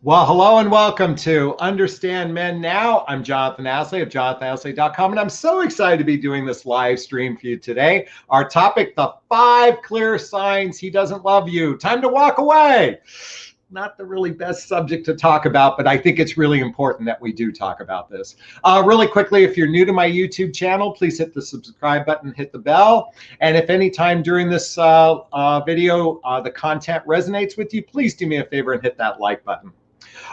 Well, hello and welcome to Understand Men Now. I'm Jonathan Aslay of jonathanashley.com, and I'm so excited to be doing this live stream for you today. Our topic, the 5 clear signs he doesn't love you. Time to walk away. Not the really best subject to talk about, but I think it's really important that we do talk about this. Really quickly, if you're new to my YouTube channel, please hit the subscribe button, hit the bell. And if any time during this video, the content resonates with you, please do me a favor and hit that like button.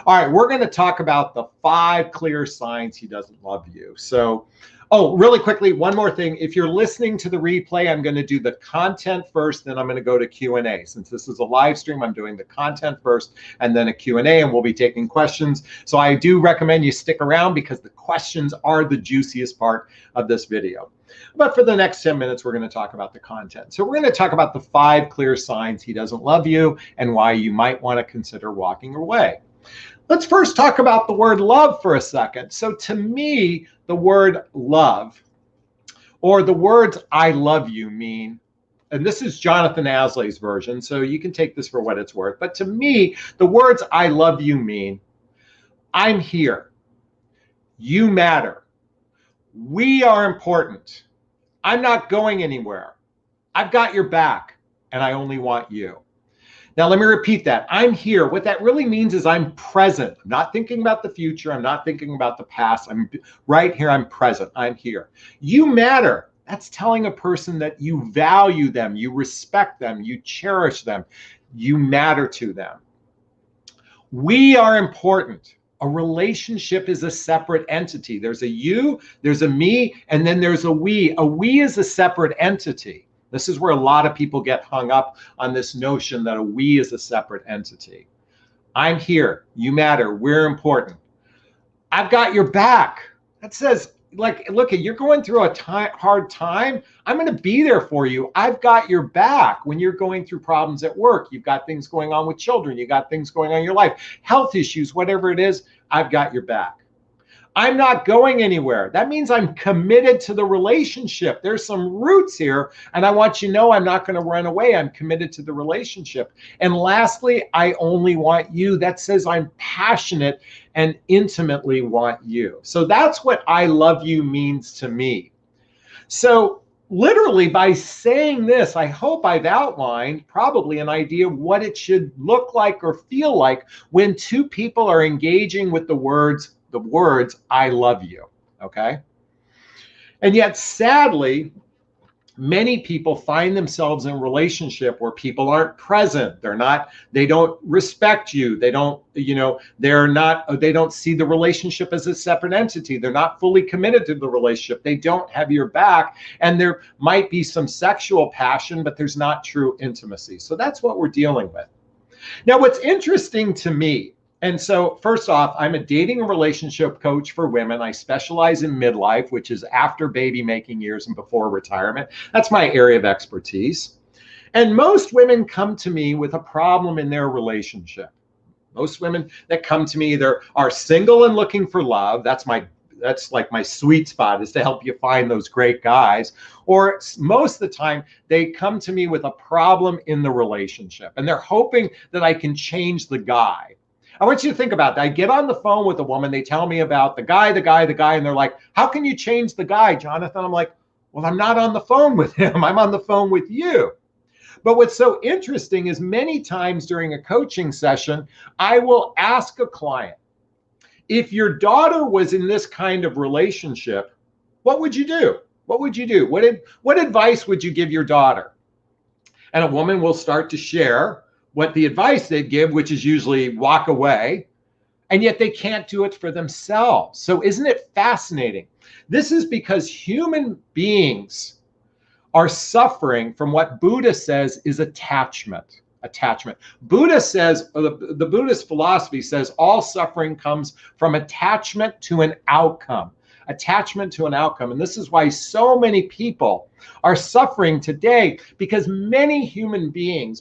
All right, we're going to talk about the 5 clear signs he doesn't love you. So, really quickly, one more thing. If you're listening to the replay, I'm going to do the content first, then I'm going to go to Q&A. Since this is a live stream, I'm doing the content first and then a Q&A, and we'll be taking questions. So I do recommend you stick around because the questions are the juiciest part of this video. But for the next 10 minutes, we're going to talk about the content. So we're going to talk about the 5 clear signs he doesn't love you and why you might want to consider walking away. Let's first talk about the word love for a second. So to me, the word love or the words I love you mean, and this is Jonathan Aslay's version, so you can take this for what it's worth. But to me, the words I love you mean, I'm here. You matter. We are important. I'm not going anywhere. I've got your back, and I only want you. Now, let me repeat that. I'm here. What that really means is I'm present. I'm not thinking about the future. I'm not thinking about the past. I'm right here. I'm present. I'm here. You matter. That's telling a person that you value them, you respect them, you cherish them, you matter to them. We are important. A relationship is a separate entity. There's a you, there's a me, and then there's a we. A we is a separate entity. This is where a lot of people get hung up on this notion that a we is a separate entity. I'm here. You matter. We're important. I've got your back. That says, like, look, you're going through a hard time. I'm going to be there for you. I've got your back when you're going through problems at work. You've got things going on with children. You got things going on in your life, health issues, whatever it is. I've got your back. I'm not going anywhere. That means I'm committed to the relationship. There's some roots here, and I want you to know I'm not going to run away. I'm committed to the relationship. And lastly, I only want you. That says I'm passionate and intimately want you. So that's what I love you means to me. So literally by saying this, I hope I've outlined probably an idea of what it should look like or feel like when two people are engaging with the words I love you, okay? And yet, sadly, many people find themselves in a relationship where people aren't present. They don't respect you. They don't see the relationship as a separate entity. They're not fully committed to the relationship. They don't have your back. And there might be some sexual passion, but there's not true intimacy. So that's what we're dealing with. Now, what's interesting to me, and so first off, I'm a dating and relationship coach for women. I specialize in midlife, which is after baby making years and before retirement. That's my area of expertise. And most women come to me with a problem in their relationship. Most women that come to me either are single and looking for love. That's like my sweet spot, is to help you find those great guys. Or most of the time, they come to me with a problem in the relationship, and they're hoping that I can change the guy. I want you to think about that. I get on the phone with a woman, they tell me about the guy, and they're like, how can you change the guy, Jonathan? I'm like, well, I'm not on the phone with him. I'm on the phone with you. But what's so interesting is many times during a coaching session, I will ask a client, if your daughter was in this kind of relationship, what would you do? What would you do? What advice would you give your daughter? And a woman will start to share what the advice they'd give, which is usually walk away, and yet they can't do it for themselves. So isn't it fascinating? This is because human beings are suffering from what Buddha says is attachment. Buddha says, the Buddhist philosophy says all suffering comes from attachment to an outcome. And this is why so many people are suffering today, because many human beings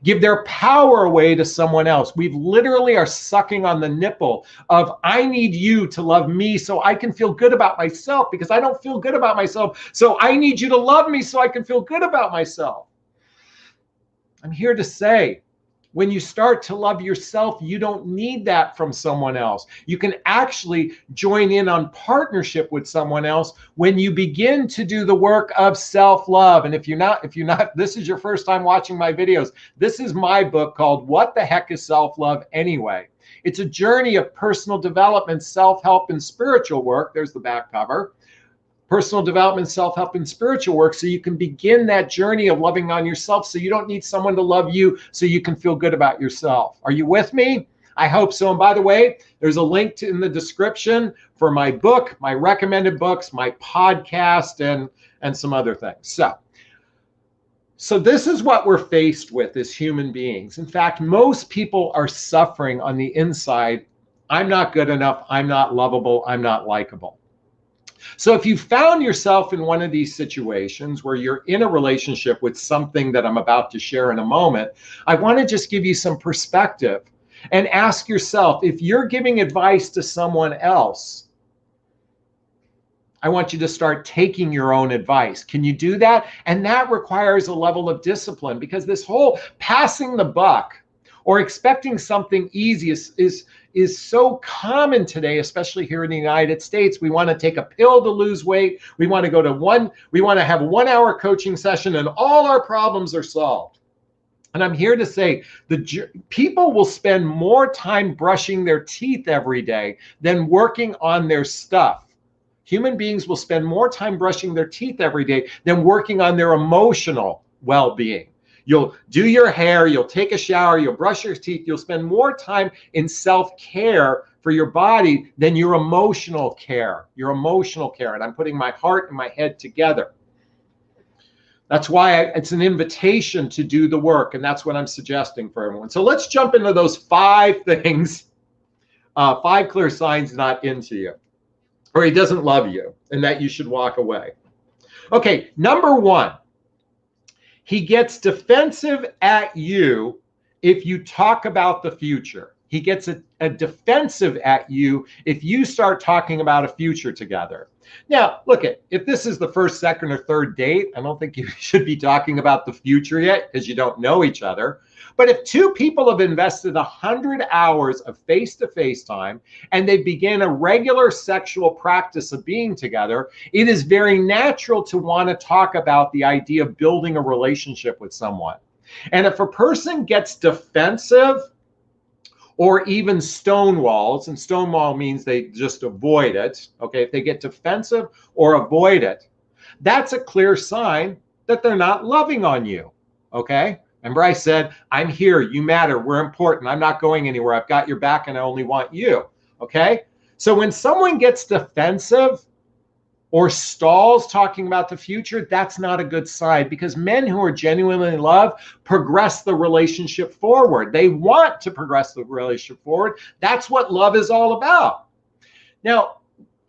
give their power away to someone else. We literally are sucking on the nipple of, I need you to love me so I can feel good about myself, because I don't feel good about myself. So I need you to love me so I can feel good about myself. I'm here to say, When you start to love yourself, you don't need that from someone else. You can actually join in on partnership with someone else when you begin to do the work of self-love. And if you're not, this is your first time watching my videos, this is my book called What the Heck is Self-Love Anyway? It's a journey of personal development, self-help, and spiritual work. There's the back cover. Personal development, self-help, and spiritual work, so you can begin that journey of loving on yourself, so you don't need someone to love you, so you can feel good about yourself. Are you with me? I hope so. And by the way, there's a link in the description for my book, my recommended books, my podcast, and some other things. So this is what we're faced with as human beings. In fact, most people are suffering on the inside. I'm not good enough. I'm not lovable. I'm not likable. So if you found yourself in one of these situations where you're in a relationship with something that I'm about to share in a moment, I want to just give you some perspective and ask yourself, if you're giving advice to someone else, I want you to start taking your own advice. Can you do that? And that requires a level of discipline, because this whole passing the buck or expecting something easy is so common today, especially here in the United States. We want to take a pill to lose weight. We want to have a 1-hour coaching session and all our problems are solved. And I'm here to say people will spend more time brushing their teeth every day than working on their stuff. Human beings will spend more time brushing their teeth every day than working on their emotional well-being. You'll do your hair, you'll take a shower, you'll brush your teeth, you'll spend more time in self-care for your body than your emotional care. And I'm putting my heart and my head together. That's why it's an invitation to do the work, and that's what I'm suggesting for everyone. So let's jump into those 5 things, 5 clear signs not into you, or he doesn't love you, and that you should walk away. Okay, number 1. He gets defensive at you if you talk about the future. He gets a defensive at you if you start talking about a future together. Now, look, if this is the first, second, or third date, I don't think you should be talking about the future yet, because you don't know each other. But if 2 people have invested 100 hours of face-to-face time and they begin a regular sexual practice of being together, it is very natural to want to talk about the idea of building a relationship with someone. And if a person gets defensive or even stonewalls, and stonewall means they just avoid it, okay, if they get defensive or avoid it, that's a clear sign that they're not loving on you, okay? Remember I said, I'm here, you matter, we're important, I'm not going anywhere, I've got your back and I only want you, okay? So when someone gets defensive or stalls talking about the future, that's not a good sign, because men who are genuinely in love progress the relationship forward. They want to progress the relationship forward. That's what love is all about. Now,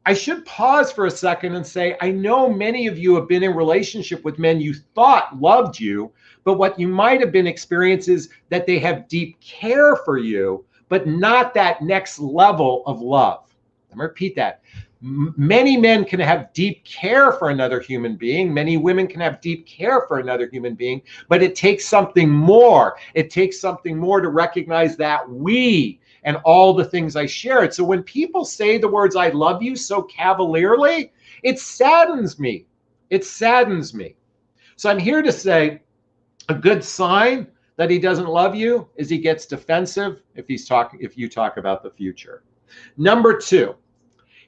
I should pause for a second and say, I know many of you have been in relationship with men you thought loved you, but what you might have been experiencing is that they have deep care for you, but not that next level of love. I'm going to repeat that. Many men can have deep care for another human being. Many women can have deep care for another human being, but it takes something more. It takes something more to recognize that we and all the things I shared. So when people say the words, I love you, so cavalierly, it saddens me. It saddens me. So I'm here to say a good sign that he doesn't love you is he gets defensive if you talk about the future. Number 2.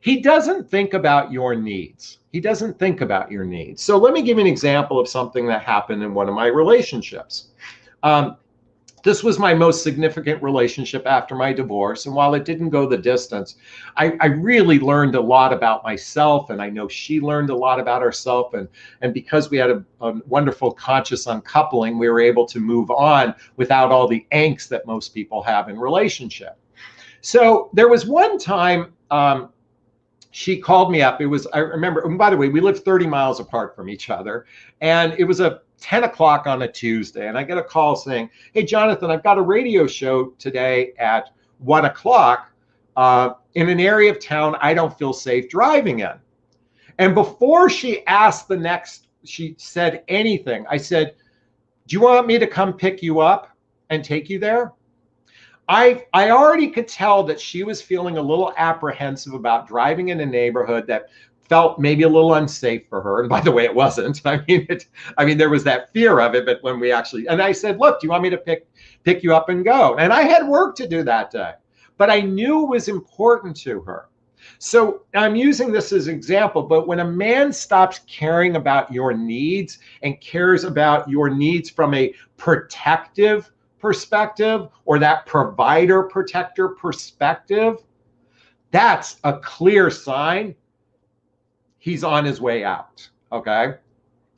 He doesn't think about your needs. He doesn't think about your needs. So let me give you an example of something that happened in one of my relationships. This was my most significant relationship after my divorce. And while it didn't go the distance, I really learned a lot about myself. And I know she learned a lot about herself. And because we had a wonderful conscious uncoupling, we were able to move on without all the angst that most people have in relationship. So there was one time, she called me up. I remember, and by the way, we lived 30 miles apart from each other. And it was 10 o'clock on a Tuesday. And I get a call saying, hey, Jonathan, I've got a radio show today at 1 o'clock in an area of town I don't feel safe driving in. And before she said anything, I said, do you want me to come pick you up? and take you there? I already could tell that she was feeling a little apprehensive about driving in a neighborhood that felt maybe a little unsafe for her. And by the way, it wasn't. I mean, there was that fear of it. But when we actually, and I said, look, do you want me to pick you up and go? And I had work to do that day, but I knew it was important to her. So I'm using this as an example, but when a man stops caring about your needs and cares about your needs from a protective perspective or that provider protector perspective, that's a clear sign he's on his way out. Okay.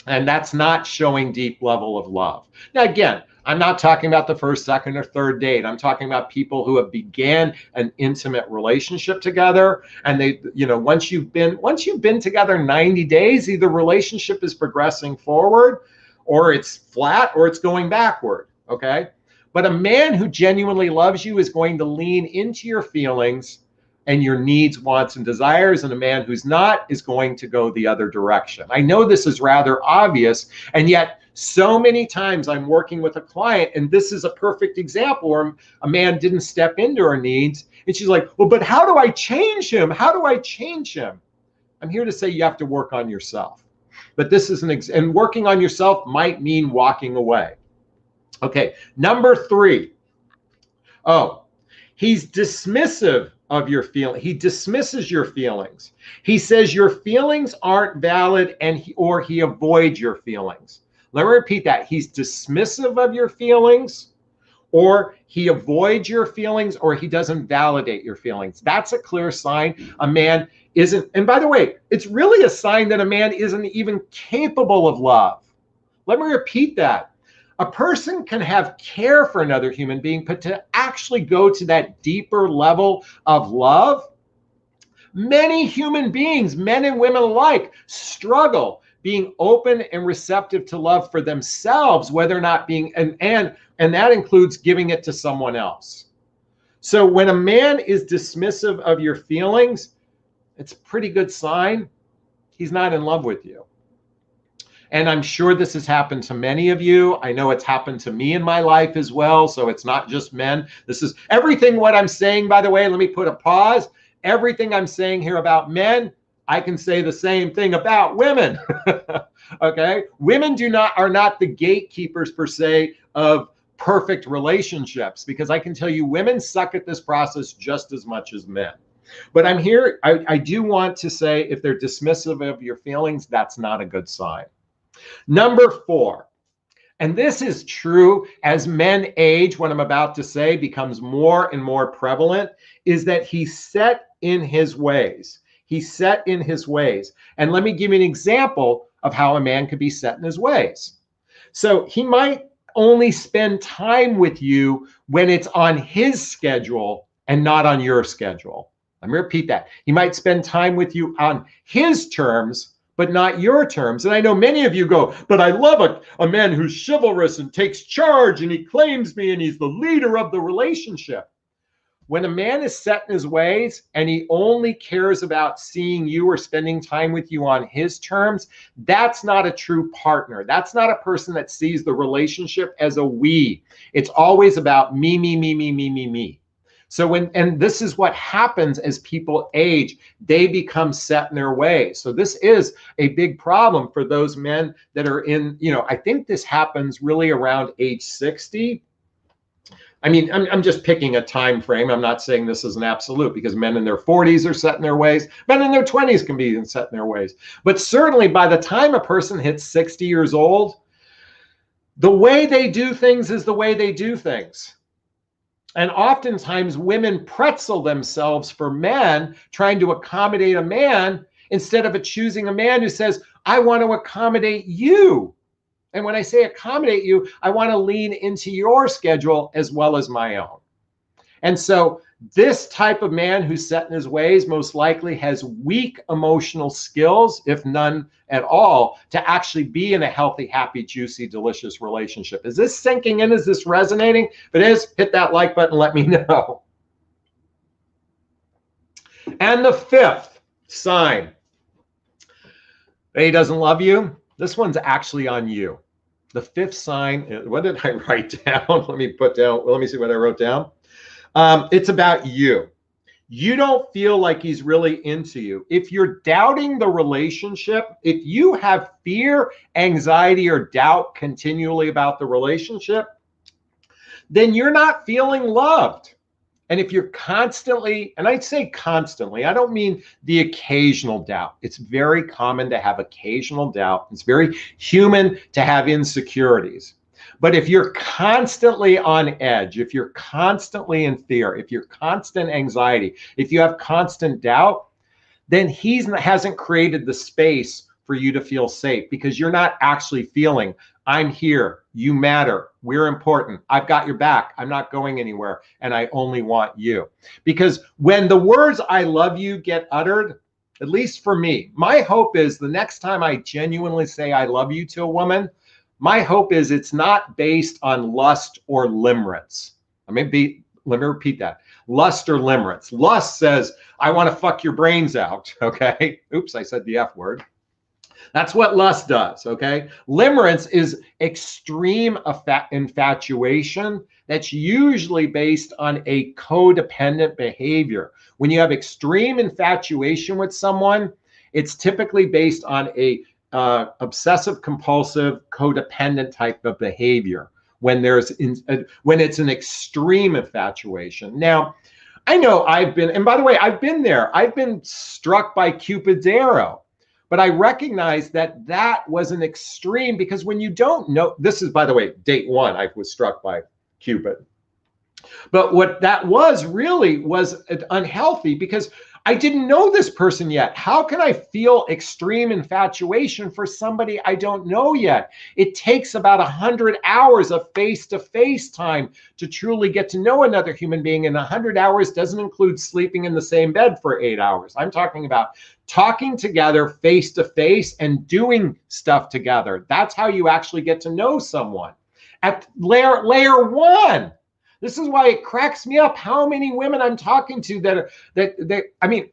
And that's not showing deep level of love. Now, again, I'm not talking about the first, second, or third date. I'm talking about people who have began an intimate relationship together. And they, once you've been together 90 days, either relationship is progressing forward or it's flat or it's going backward. Okay. But a man who genuinely loves you is going to lean into your feelings and your needs, wants, and desires. And a man who's not is going to go the other direction. I know this is rather obvious, and yet so many times I'm working with a client, and this is a perfect example where a man didn't step into her needs. And she's like, well, but how do I change him? How do I change him? I'm here to say you have to work on yourself. But this is and working on yourself might mean walking away. Okay, number 3. Oh, he's dismissive of your feeling. He dismisses your feelings. He says your feelings aren't valid, and he avoids your feelings. Let me repeat that. He's dismissive of your feelings, or he avoids your feelings, or he doesn't validate your feelings. That's a clear sign a man isn't, and by the way, it's really a sign that a man isn't even capable of love. Let me repeat that. A person can have care for another human being, but to actually go to that deeper level of love, many human beings, men and women alike, struggle being open and receptive to love for themselves, whether or not being, and that includes giving it to someone else. So when a man is dismissive of your feelings, it's a pretty good sign he's not in love with you. And I'm sure this has happened to many of you. I know it's happened to me in my life as well. So it's not just men. This is everything what I'm saying, by the way, let me put a pause. Everything I'm saying here about men, I can say the same thing about women. Okay? Women are not the gatekeepers per se of perfect relationships, because I can tell you women suck at this process just as much as men. But I'm here, I do want to say if they're dismissive of your feelings, that's not a good sign. Number 4, and this is true as men age, what I'm about to say becomes more and more prevalent, is that he's set in his ways. He's set in his ways. And let me give you an example of how a man could be set in his ways. So he might only spend time with you when it's on his schedule and not on your schedule. Let me repeat that. He might spend time with you on his terms, but not your terms. And I know many of you go, but I love a man who's chivalrous and takes charge and he claims me and he's the leader of the relationship. When a man is set in his ways and he only cares about seeing you or spending time with you on his terms, that's not a true partner. That's not a person that sees the relationship as a we. It's always about me, me, me, me, me, me, me. So and this is what happens as people age, they become set in their ways. So this is a big problem for those men that are in, I think this happens really around age 60. I mean, I'm just picking a time frame. I'm not saying this is an absolute, because men in their 40s are set in their ways. Men in their 20s can be set in their ways. But certainly by the time a person hits 60 years old, the way they do things is the way they do things. And oftentimes women pretzel themselves for men trying to accommodate a man instead of choosing a man who says, I want to accommodate you. And when I say accommodate you, I want to lean into your schedule as well as my own. And so this type of man who's set in his ways most likely has weak emotional skills, if none at all, to actually be in a healthy, happy, juicy, delicious relationship. Is this sinking in? Is this resonating? If it is, hit that like button, let me know. And the 5th sign that he doesn't love you, this one's actually on you. The fifth sign, what did I write down? Let me see what I wrote down. It's about you. You don't feel like he's really into you. If you're doubting the relationship, if you have fear, anxiety, or doubt continually about the relationship, then you're not feeling loved. And if you're constantly, and I say constantly, I don't mean the occasional doubt. It's very common to have occasional doubt. It's very human to have insecurities. But if you're constantly on edge, if you're constantly in fear, if you're constant anxiety, if you have constant doubt, then he hasn't created the space for you to feel safe, because you're not actually feeling, I'm here, you matter, we're important, I've got your back, I'm not going anywhere, and I only want you. Because when the words I love you get uttered, at least for me, my hope is the next time I genuinely say I love you to a woman, my hope is it's not based on lust or limerence. Let me repeat that. Lust or limerence. Lust says, I want to fuck your brains out, okay? Oops, I said the F word. That's what lust does, okay? Limerence is extreme infatuation that's usually based on a codependent behavior. When you have extreme infatuation with someone, it's typically based on a obsessive compulsive codependent type of behavior when it's an extreme infatuation. Now, I know and by the way, I've been there. I've been struck by Cupid's arrow, but I recognize that that was an extreme, because when you don't know, this is, by the way, date one, I was struck by Cupid. But what that was really was unhealthy, because I didn't know this person yet. How can I feel extreme infatuation for somebody I don't know yet? It takes about 100 hours of face-to-face time to truly get to know another human being. And 100 hours doesn't include sleeping in the same bed for 8 hours. I'm talking about talking together face-to-face and doing stuff together. That's how you actually get to know someone. At layer one, this is why it cracks me up how many women I'm talking to I mean,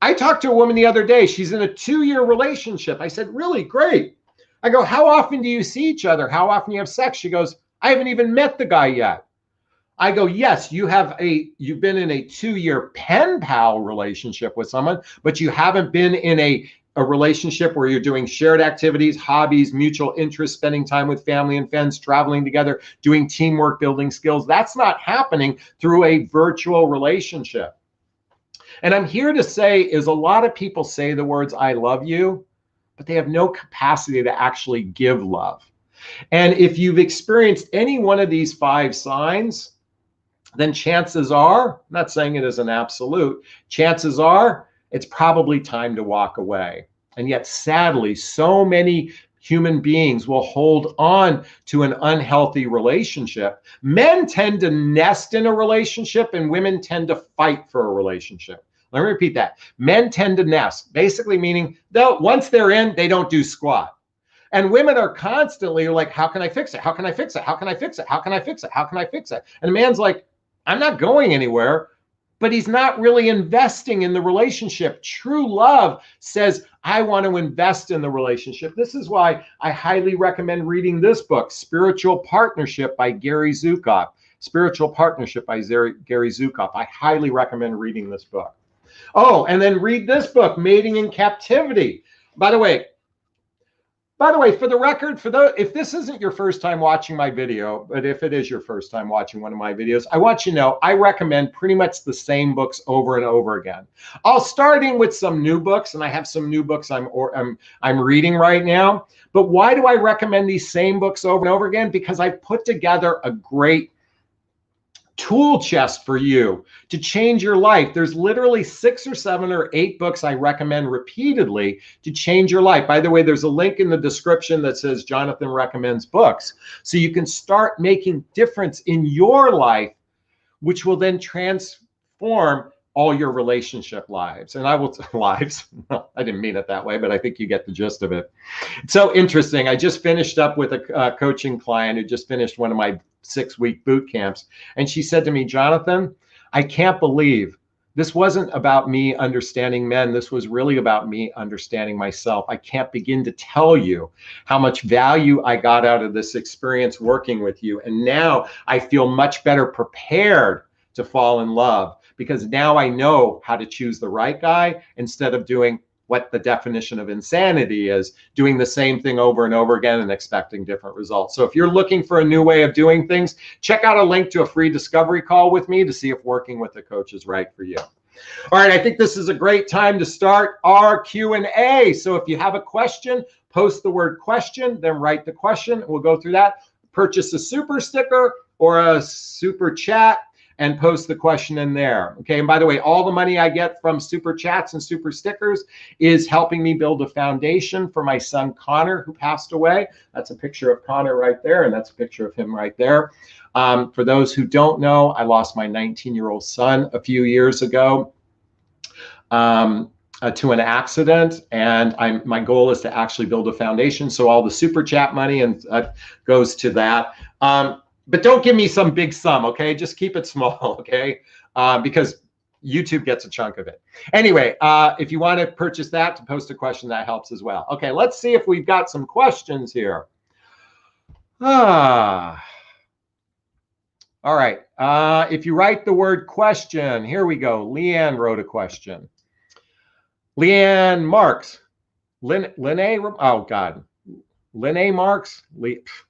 I talked to a woman the other day. She's in a 2-year relationship. I said, really? Great. I go, how often do you see each other? How often do you have sex? She goes, I haven't even met the guy yet. I go, yes, you've been in a 2-year pen pal relationship with someone, but you haven't been in a relationship where you're doing shared activities, hobbies, mutual interests, spending time with family and friends, traveling together, doing teamwork, building skills. That's not happening through a virtual relationship. And I'm here to say is a lot of people say the words, I love you, but they have no capacity to actually give love. And if you've experienced any one of these 5 signs, then chances are, I'm not saying it is an absolute, chances are it's probably time to walk away. And yet, sadly, so many human beings will hold on to an unhealthy relationship. Men tend to nest in a relationship and women tend to fight for a relationship. Let me repeat that. Men tend to nest, basically meaning once they're in, they don't do squat. And women are constantly like, how can I fix it? How can I fix it? How can I fix it? How can I fix it? How can I fix it? And a man's like, I'm not going anywhere. But he's not really investing in the relationship. True love says, I want to invest in the relationship. This is why I highly recommend reading this book, Spiritual Partnership by Gary Zukav. Spiritual Partnership by Gary Zukav. I highly recommend reading this book. Oh, and then read this book, Mating in Captivity. By the way, for the record, if this isn't your first time watching my video, but if it is your first time watching one of my videos, I want you to know I recommend pretty much the same books over and over again. I'll start in with some new books, and I have some new books I'm reading right now. But why do I recommend these same books over and over again? Because I've put together a great tool chest for you to change your life. There's literally 6 or 7 or 8 books I recommend repeatedly to change your life. By the way, there's a link in the description that says Jonathan recommends books. So you can start making difference in your life, which will then transform all your relationship lives. And I didn't mean it that way, but I think you get the gist of it. It's so interesting. I just finished up with a coaching client who just finished one of my 6-week boot camps. And she said to me, Jonathan, I can't believe This wasn't about me understanding men. This was really about me understanding myself. I can't begin to tell you how much value I got out of this experience working with you. And now I feel much better prepared to fall in love because now I know how to choose the right guy instead of doing what the definition of insanity is, doing the same thing over and over again and expecting different results. So if you're looking for a new way of doing things, check out a link to a free discovery call with me to see if working with a coach is right for you. All right, I think this is a great time to start our Q&A. So if you have a question, post the word question, then write the question. We'll go through that. Purchase a super sticker or a super chat and post the question in there. Okay, and by the way, all the money I get from super chats and super stickers is helping me build a foundation for my son Connor, who passed away. That's a picture of Connor right there, and that's a picture of him right there. For those who don't know, I lost my 19-year-old son a few years ago to an accident, and my goal is to actually build a foundation. So all the super chat money and goes to that. But don't give me some big sum, okay? Just keep it small, okay? Because YouTube gets a chunk of it. Anyway, if you want to purchase that to post a question, that helps as well. Okay, let's see if we've got some questions here. All right, if you write the word question, here we go. Leanne wrote a question. Leanne Marks. Linnae, oh God. Linnae Marks.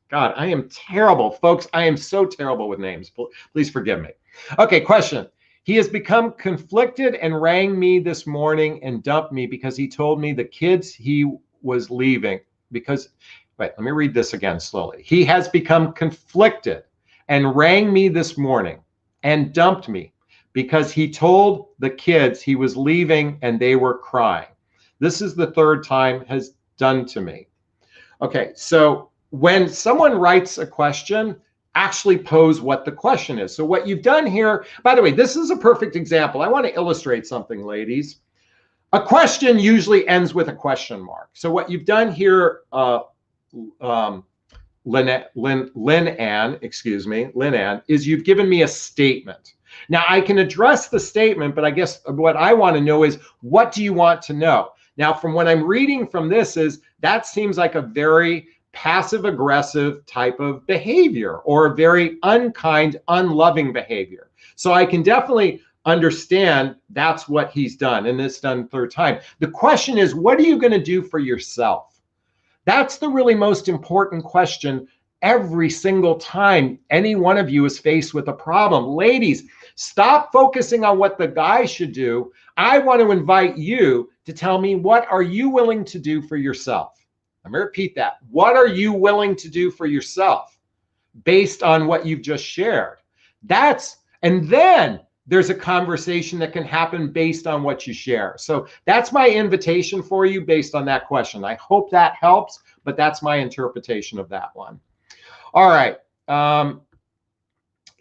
God, I am terrible, folks. I am so terrible with names. Please forgive me. Okay, question. He has become conflicted and rang me this morning and dumped me because he told me the kids he was leaving because, wait, let me read this again slowly. He has become conflicted and rang me this morning and dumped me because he told the kids he was leaving and they were crying. This is the third time has done to me. Okay, so when someone writes a question, actually pose what the question is. So what you've done here, by the way, this is a perfect example. I want to illustrate something, ladies. A question usually ends with a question mark. So what you've done here, Lynn Ann, is you've given me a statement. Now I can address the statement, but I guess what I want to know is, what do you want to know? Now, from what I'm reading from this is, that seems like a very passive aggressive type of behavior or a very unkind, unloving behavior. So I can definitely understand that's what he's done, and it's done third time. The question is, what are you going to do for yourself? That's the really most important question every single time any one of you is faced with a problem. Ladies, stop focusing on what the guy should do. I want to invite you to tell me, what are you willing to do for yourself? I'm going to repeat that. What are you willing to do for yourself based on what you've just shared? And then there's a conversation that can happen based on what you share. So that's my invitation for you based on that question. I hope that helps, but that's my interpretation of that one. All right.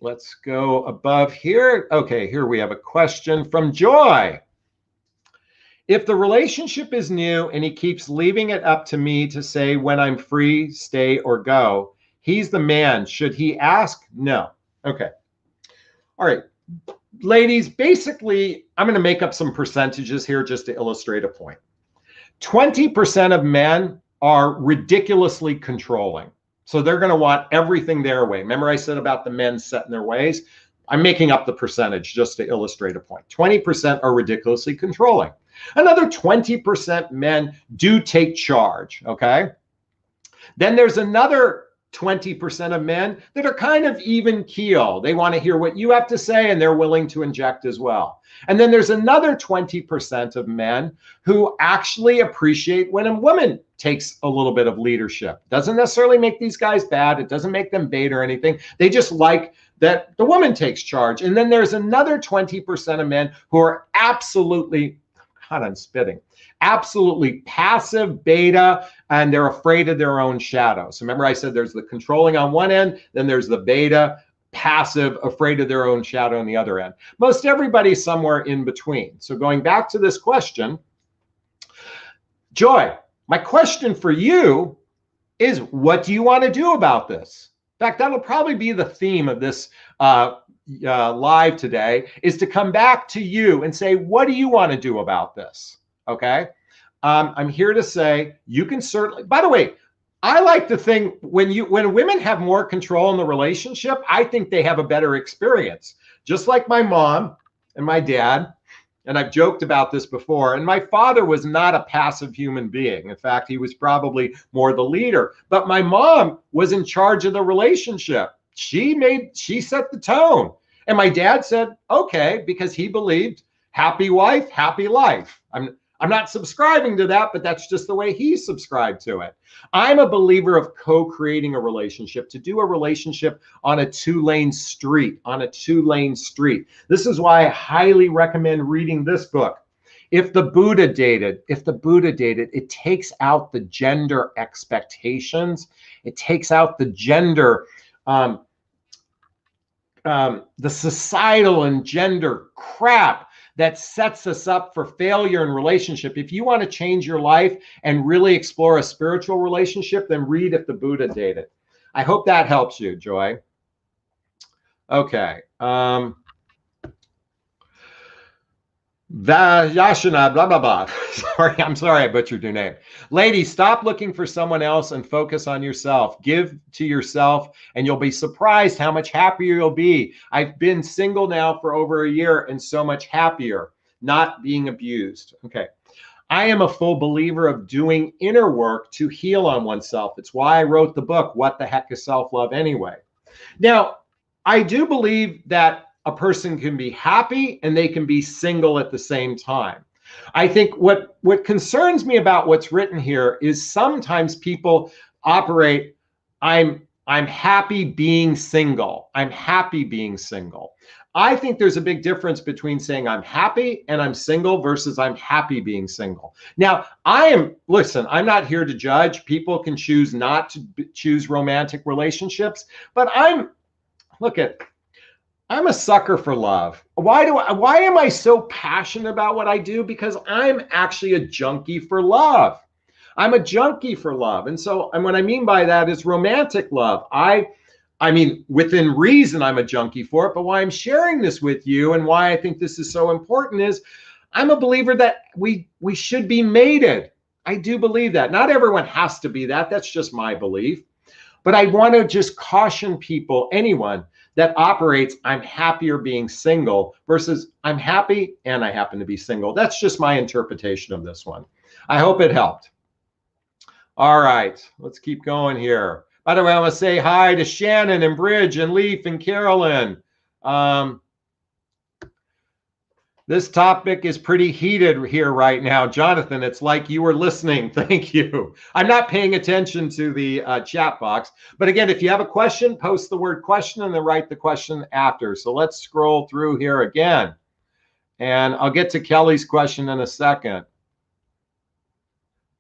Let's go above here. Okay, here we have a question from Joy. If the relationship is new and he keeps leaving it up to me to say when I'm free, stay or go, he's the man. Should he ask? No. Okay. All right. Ladies, basically, I'm going to make up some percentages here just to illustrate a point. 20% of men are ridiculously controlling. So they're going to want everything their way. Remember I said about the men set in their ways? I'm making up the percentage just to illustrate a point. 20% are ridiculously controlling. Another 20% men do take charge, okay? Then there's another 20% of men that are kind of even keel. They want to hear what you have to say and they're willing to inject as well. And then there's another 20% of men who actually appreciate when a woman takes a little bit of leadership. Doesn't necessarily make these guys bad. It doesn't make them bait or anything. They just like that the woman takes charge. And then there's another 20% of men who are absolutely, God, I'm spitting, absolutely passive, beta, and they're afraid of their own shadow. So remember I said there's the controlling on one end, then there's the beta, passive, afraid of their own shadow on the other end. Most everybody's somewhere in between. So going back to this question, Joy, my question for you is, what do you want to do about this? In fact, that'll probably be the theme of this live today is to come back to you and say, what do you want to do about this? Okay. I'm here to say you can certainly, by the way, I like to think when women have more control in the relationship, I think they have a better experience. Just like my mom and my dad, and I've joked about this before, and my father was not a passive human being. In fact, he was probably more the leader. But my mom was in charge of the relationship. She set the tone. And my dad said, okay, because he believed happy wife, happy life. I'm not subscribing to that, but that's just the way he subscribed to it. I'm a believer of co-creating a relationship, to do a relationship on a two-lane street, This is why I highly recommend reading this book. If the Buddha dated, it takes out the gender expectations. It takes out the gender, the societal and gender crap that sets us up for failure in relationship. If you want to change your life and really explore a spiritual relationship, then read If the Buddha Dated. I hope that helps you, Joy. Okay. Yashina, blah, blah, blah. I'm sorry I butchered your name. Ladies, stop looking for someone else and focus on yourself. Give to yourself and you'll be surprised how much happier you'll be. I've been single now for over a year and so much happier, not being abused. Okay. I am a full believer of doing inner work to heal on oneself. It's why I wrote the book, What the Heck is Self-Love Anyway? Now, I do believe that a person can be happy and they can be single at the same time. I think what concerns me about what's written here is sometimes people operate, I'm happy being single. I'm happy being single. I think there's a big difference between saying I'm happy and I'm single versus I'm happy being single. Now, listen, I'm not here to judge. People can choose not to choose romantic relationships, but I'm a sucker for love. Why am I so passionate about what I do? Because I'm actually a junkie for love. I'm a junkie for love. And what I mean by that is romantic love. I mean, within reason, I'm a junkie for it. But why I'm sharing this with you and why I think this is so important is I'm a believer that we should be mated. I do believe that. Not everyone has to be that. That's just my belief. But I want to just caution people, anyone that operates, I'm happier being single versus I'm happy and I happen to be single. That's just my interpretation of this one. I hope it helped. All right, let's keep going here. By the way, I want to say hi to Shannon and Bridge and Leaf and Carolyn. This topic is pretty heated here right now. Jonathan, it's like you were listening. Thank you. I'm not paying attention to the chat box. But again, if you have a question, post the word question and then write the question after. So let's scroll through here again. And I'll get to Kelly's question in a second.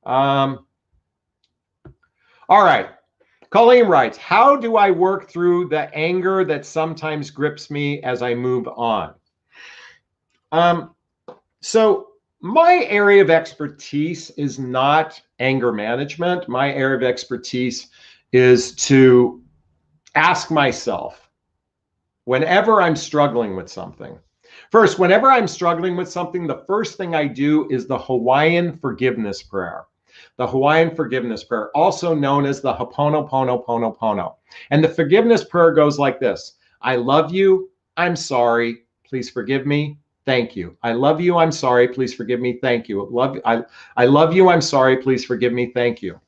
All right. Colleen writes, how do I work through the anger that sometimes grips me as I move on? So my area of expertise is not anger management. My area of expertise is to ask myself, whenever I'm struggling with something. First, whenever I'm struggling with something, the first thing I do is the Hawaiian forgiveness prayer. The Hawaiian forgiveness prayer, also known as the Ho'oponopono. And the forgiveness prayer goes like this. I love you. I'm sorry. Please forgive me. Thank you. I love you. I'm sorry. Please forgive me. Thank you. I love you. I'm sorry. Please forgive me. Thank you.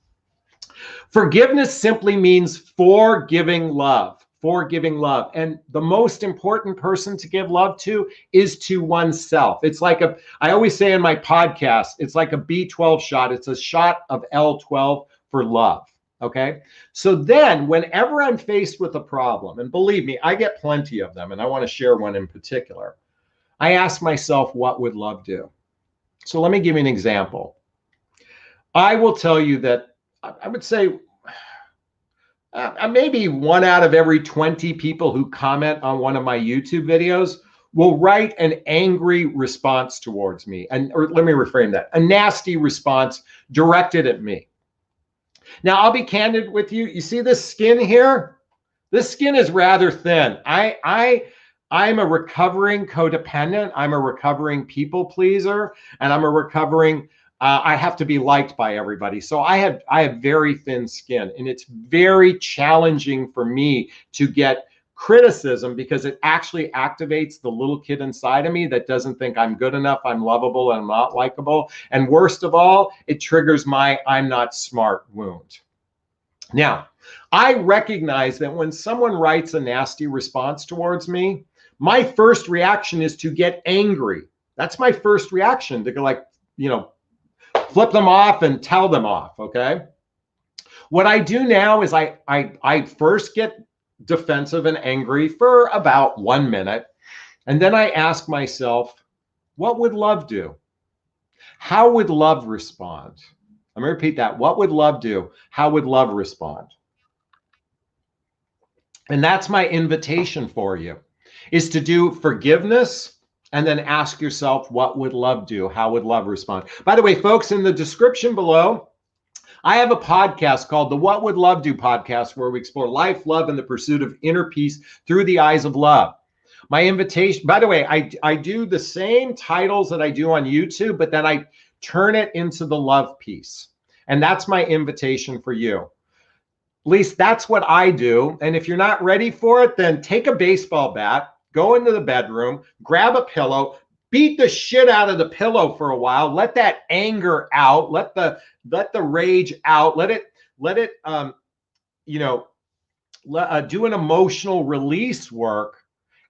Forgiveness simply means forgiving love. Forgiving love. And the most important person to give love to is to oneself. It's like I always say in my podcast, it's like a B12 shot. It's a shot of L12 for love. Okay. So then whenever I'm faced with a problem, and believe me, I get plenty of them, and I want to share one in particular. I ask myself, what would love do? So let me give you an example. I will tell you that I would say maybe 1 out of every 20 people who comment on one of my YouTube videos will write an angry response towards me. Or let me reframe that, a nasty response directed at me. Now, I'll be candid with you. You see this skin here? This skin is rather thin. I'm a recovering codependent. I'm a recovering people pleaser, and I'm a recovering. I have to be liked by everybody. So I have very thin skin, and it's very challenging for me to get criticism because it actually activates the little kid inside of me that doesn't think I'm good enough, I'm lovable, and I'm not likable. And worst of all, it triggers my I'm not smart wound. Now, I recognize that when someone writes a nasty response towards me, my first reaction is to get angry. That's my first reaction, to go like, flip them off and tell them off, okay? What I do now is I first get defensive and angry for about 1 minute, and then I ask myself, what would love do? How would love respond? I'm going to repeat that. What would love do? How would love respond? And that's my invitation for you, is to do forgiveness and then ask yourself, what would love do? How would love respond? By the way, folks, in the description below, I have a podcast called the What Would Love Do podcast, where we explore life, love, and the pursuit of inner peace through the eyes of love. My invitation, by the way, I do the same titles that I do on YouTube, but then I turn it into the love piece. And that's my invitation for you. At least that's what I do. And if you're not ready for it, then take a baseball bat, go into the bedroom, grab a pillow, beat the shit out of the pillow for a while, let that anger out, let the rage out, let it do an emotional release work,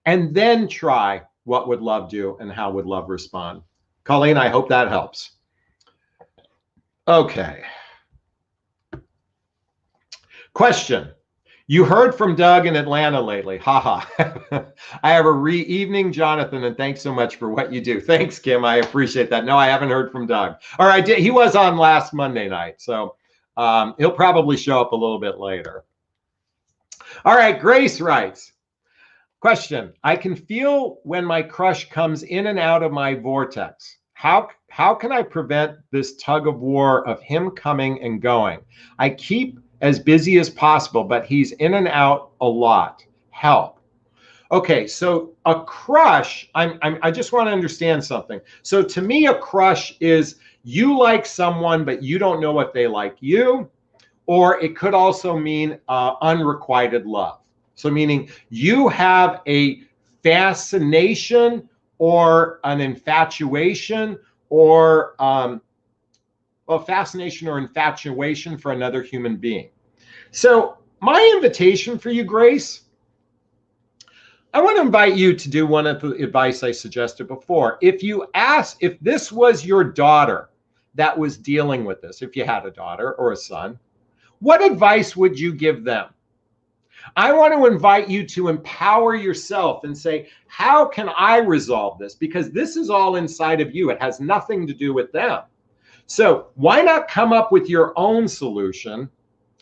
and then try what would love do and how would love respond. Colleen, I hope that helps. Okay. Question. You heard from Doug in Atlanta lately. Haha. I have a evening, Jonathan, and thanks so much for what you do. Thanks, Kim. I appreciate that. No, I haven't heard from Doug. Or I did. He was on last Monday night, so he'll probably show up a little bit later. All right, Grace writes. Question. I can feel when my crush comes in and out of my vortex. How can I prevent this tug of war of him coming and going? I keep as busy as possible, but he's in and out a lot. Help. Okay, so a crush, I just want to understand something. So to me, a crush is you like someone, but you don't know if they like you, or it could also mean unrequited love. So meaning you have a fascination or an infatuation or fascination or infatuation for another human being. So my invitation for you, Grace, I want to invite you to do one of the advice I suggested before. If this was your daughter that was dealing with this, if you had a daughter or a son, what advice would you give them? I want to invite you to empower yourself and say, how can I resolve this? Because this is all inside of you. It has nothing to do with them. So why not come up with your own solution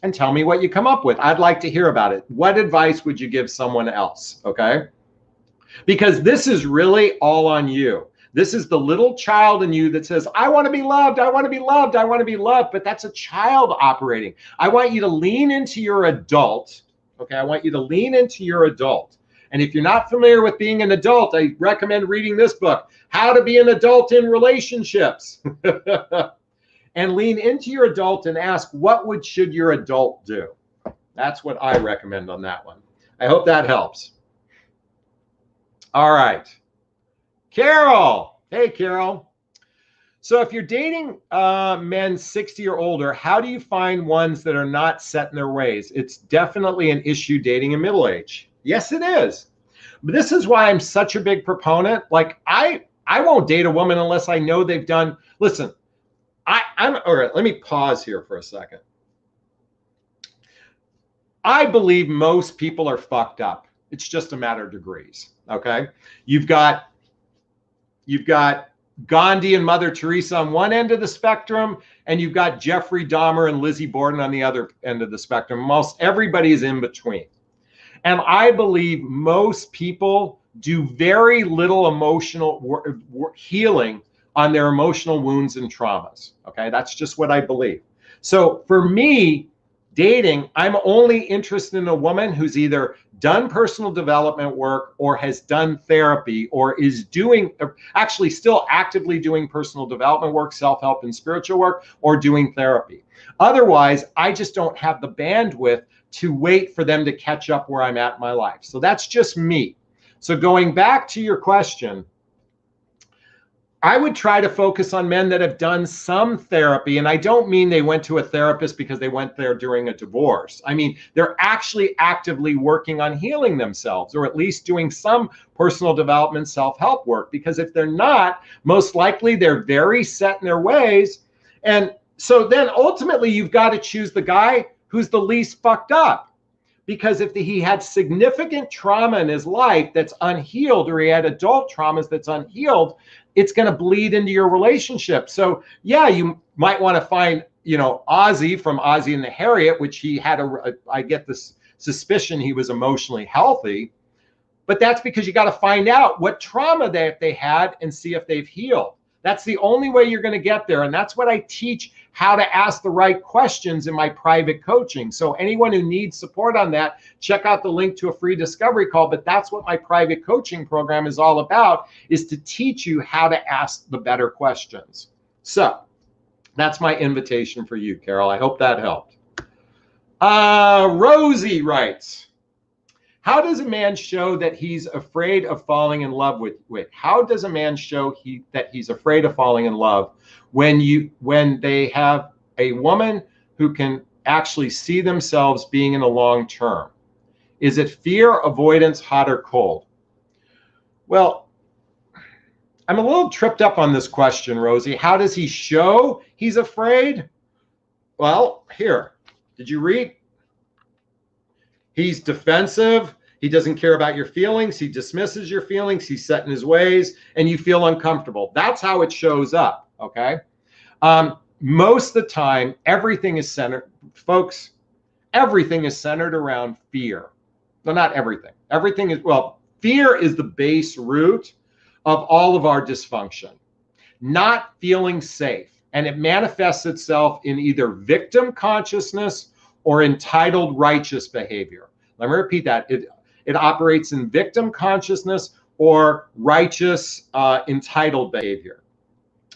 and tell me what you come up with? I'd like to hear about it. What advice would you give someone else? Okay. Because this is really all on you. This is the little child in you that says, I want to be loved. I want to be loved. I want to be loved. But that's a child operating. I want you to lean into your adult. Okay. I want you to lean into your adult. And if you're not familiar with being an adult, I recommend reading this book, How to Be an Adult in Relationships. And lean into your adult and ask, what should your adult do? That's what I recommend on that one. I hope that helps. All right. Carol. Hey, Carol. So if you're dating men 60 or older, how do you find ones that are not set in their ways? It's definitely an issue dating in middle age. Yes, it is. But this is why I'm such a big proponent. Like I won't date a woman unless I know they've done, listen, all right, let me pause here for a second. I believe most people are fucked up. It's just a matter of degrees, okay? You've got Gandhi and Mother Teresa on one end of the spectrum, and you've got Jeffrey Dahmer and Lizzie Borden on the other end of the spectrum. Most everybody is in between. And I believe most people do very little emotional healing on their emotional wounds and traumas. Okay, that's just what I believe. So for me, Dating, I'm only interested in a woman who's either done personal development work or has done therapy or is doing, actually still actively doing personal development work, self-help and spiritual work, or doing therapy. Otherwise, I just don't have the bandwidth to wait for them to catch up where I'm at in my life. So that's just me. So going back to your question, I would try to focus on men that have done some therapy. And I don't mean they went to a therapist because they went there during a divorce. I mean, they're actually actively working on healing themselves, or at least doing some personal development, self-help work. Because if they're not, most likely they're very set in their ways. And so then ultimately you've got to choose the guy who's the least fucked up. Because if he had significant trauma in his life that's unhealed, or he had adult traumas that's unhealed, it's going to bleed into your relationship. So yeah, you might want to find, Ozzy from Ozzy and the Harriet, which he had I get this suspicion he was emotionally healthy, but that's because you got to find out what trauma they had and see if they've healed. That's the only way you're going to get there. And that's what I teach, how to ask the right questions in my private coaching. So anyone who needs support on that, check out the link to a free discovery call. But that's what my private coaching program is all about, is to teach you how to ask the better questions. So that's my invitation for you, Carol. I hope that helped. Rosie writes, how does a man show that he's afraid of falling in love with? How does a man show that he's afraid of falling in love when they have a woman who can actually see themselves being in the long term? Is it fear, avoidance, hot or cold? Well, I'm a little tripped up on this question, Rosie. How does he show he's afraid? Well, here, did you read? He's defensive. He doesn't care about your feelings. He dismisses your feelings. He's set in his ways, and you feel uncomfortable. That's how it shows up, okay? Most of the time, everything is centered, folks, everything is centered around fear. Well, not everything. Everything is, well, fear is the base root of all of our dysfunction. Not feeling safe. And it manifests itself in either victim consciousness or entitled righteous behavior. Let me repeat that. It operates in victim consciousness or righteous entitled behavior.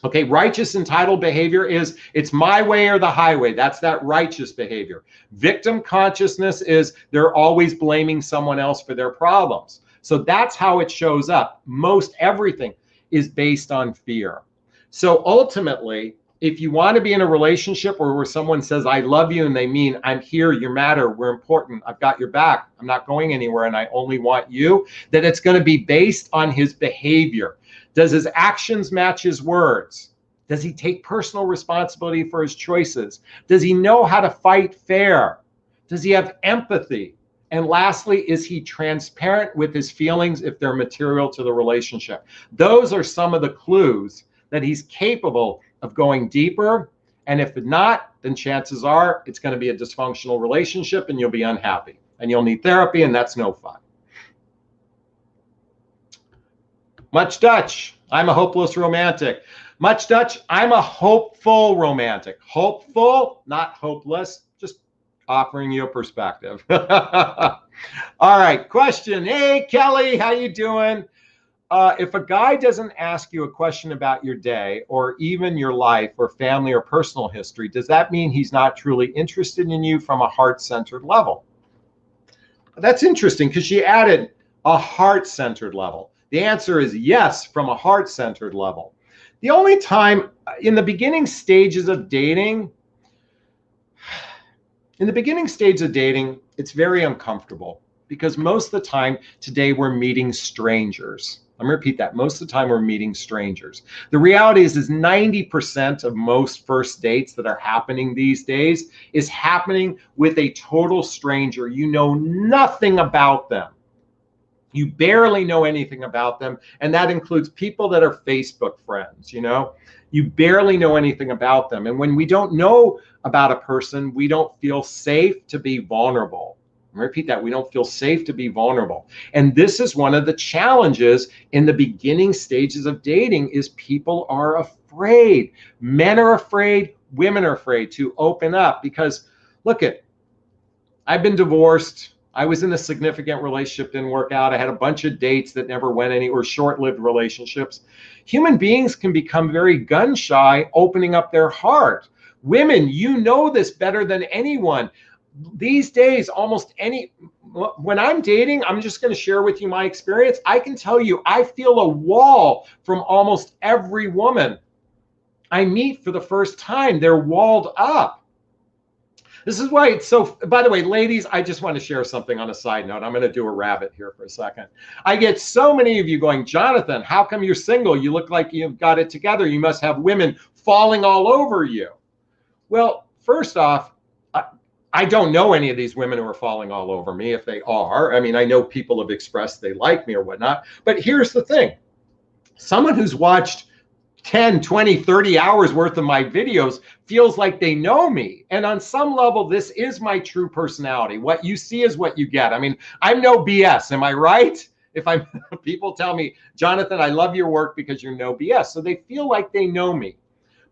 Okay, righteous entitled behavior is it's my way or the highway. That's that righteous behavior. Victim consciousness is they're always blaming someone else for their problems. So that's how it shows up. Most everything is based on fear. So ultimately, if you want to be in a relationship where someone says, I love you, and they mean, I'm here, you matter, we're important, I've got your back, I'm not going anywhere, and I only want you, then it's going to be based on his behavior. Does his actions match his words? Does he take personal responsibility for his choices? Does he know how to fight fair? Does he have empathy? And lastly, is he transparent with his feelings if they're material to the relationship? Those are some of the clues that he's capable of going deeper. And if not, then chances are it's going to be a dysfunctional relationship and you'll be unhappy and you'll need therapy, and that's no fun. Much Dutch, I'm a hopeless romantic. Much Dutch, I'm a hopeful romantic. Hopeful, not hopeless, just offering you a perspective. All right, question. Hey, Kelly, how you doing? If a guy doesn't ask you a question about your day or even your life or family or personal history, does that mean he's not truly interested in you from a heart-centered level? That's interesting because she added a heart-centered level. The answer is yes, from a heart-centered level. The only time in the beginning stages of dating, it's very uncomfortable because most of the time today we're meeting strangers. I'm going to repeat that. Most of the time we're meeting strangers. The reality is 90% of most first dates that are happening these days is happening with a total stranger. You know nothing about them. You barely know anything about them. And that includes people that are Facebook friends, you know. You barely know anything about them. And when we don't know about a person, we don't feel safe to be vulnerable. Repeat that. We don't feel safe to be vulnerable. And this is one of the challenges in the beginning stages of dating is people are afraid. Men are afraid. Women are afraid to open up because look at, I've been divorced. I was in a significant relationship, didn't work out. I had a bunch of dates that never went anywhere, short-lived relationships. Human beings can become very gun shy, opening up their heart. Women, you know this better than anyone. These days, when I'm dating, I'm just going to share with you my experience. I can tell you, I feel a wall from almost every woman I meet for the first time. They're walled up. This is why it's so, by the way, ladies, I just want to share something on a side note. I'm going to do a rabbit here for a second. I get so many of you going, Jonathan, how come you're single? You look like you've got it together. You must have women falling all over you. Well, first off, I don't know any of these women who are falling all over me. If they are, I mean, I know people have expressed they like me or whatnot. But here's the thing. Someone who's watched 10, 20, 30 hours worth of my videos feels like they know me. And on some level, this is my true personality. What you see is what you get. I mean, I'm no BS. Am I right? If people tell me, Jonathan, I love your work because you're no BS. So they feel like they know me.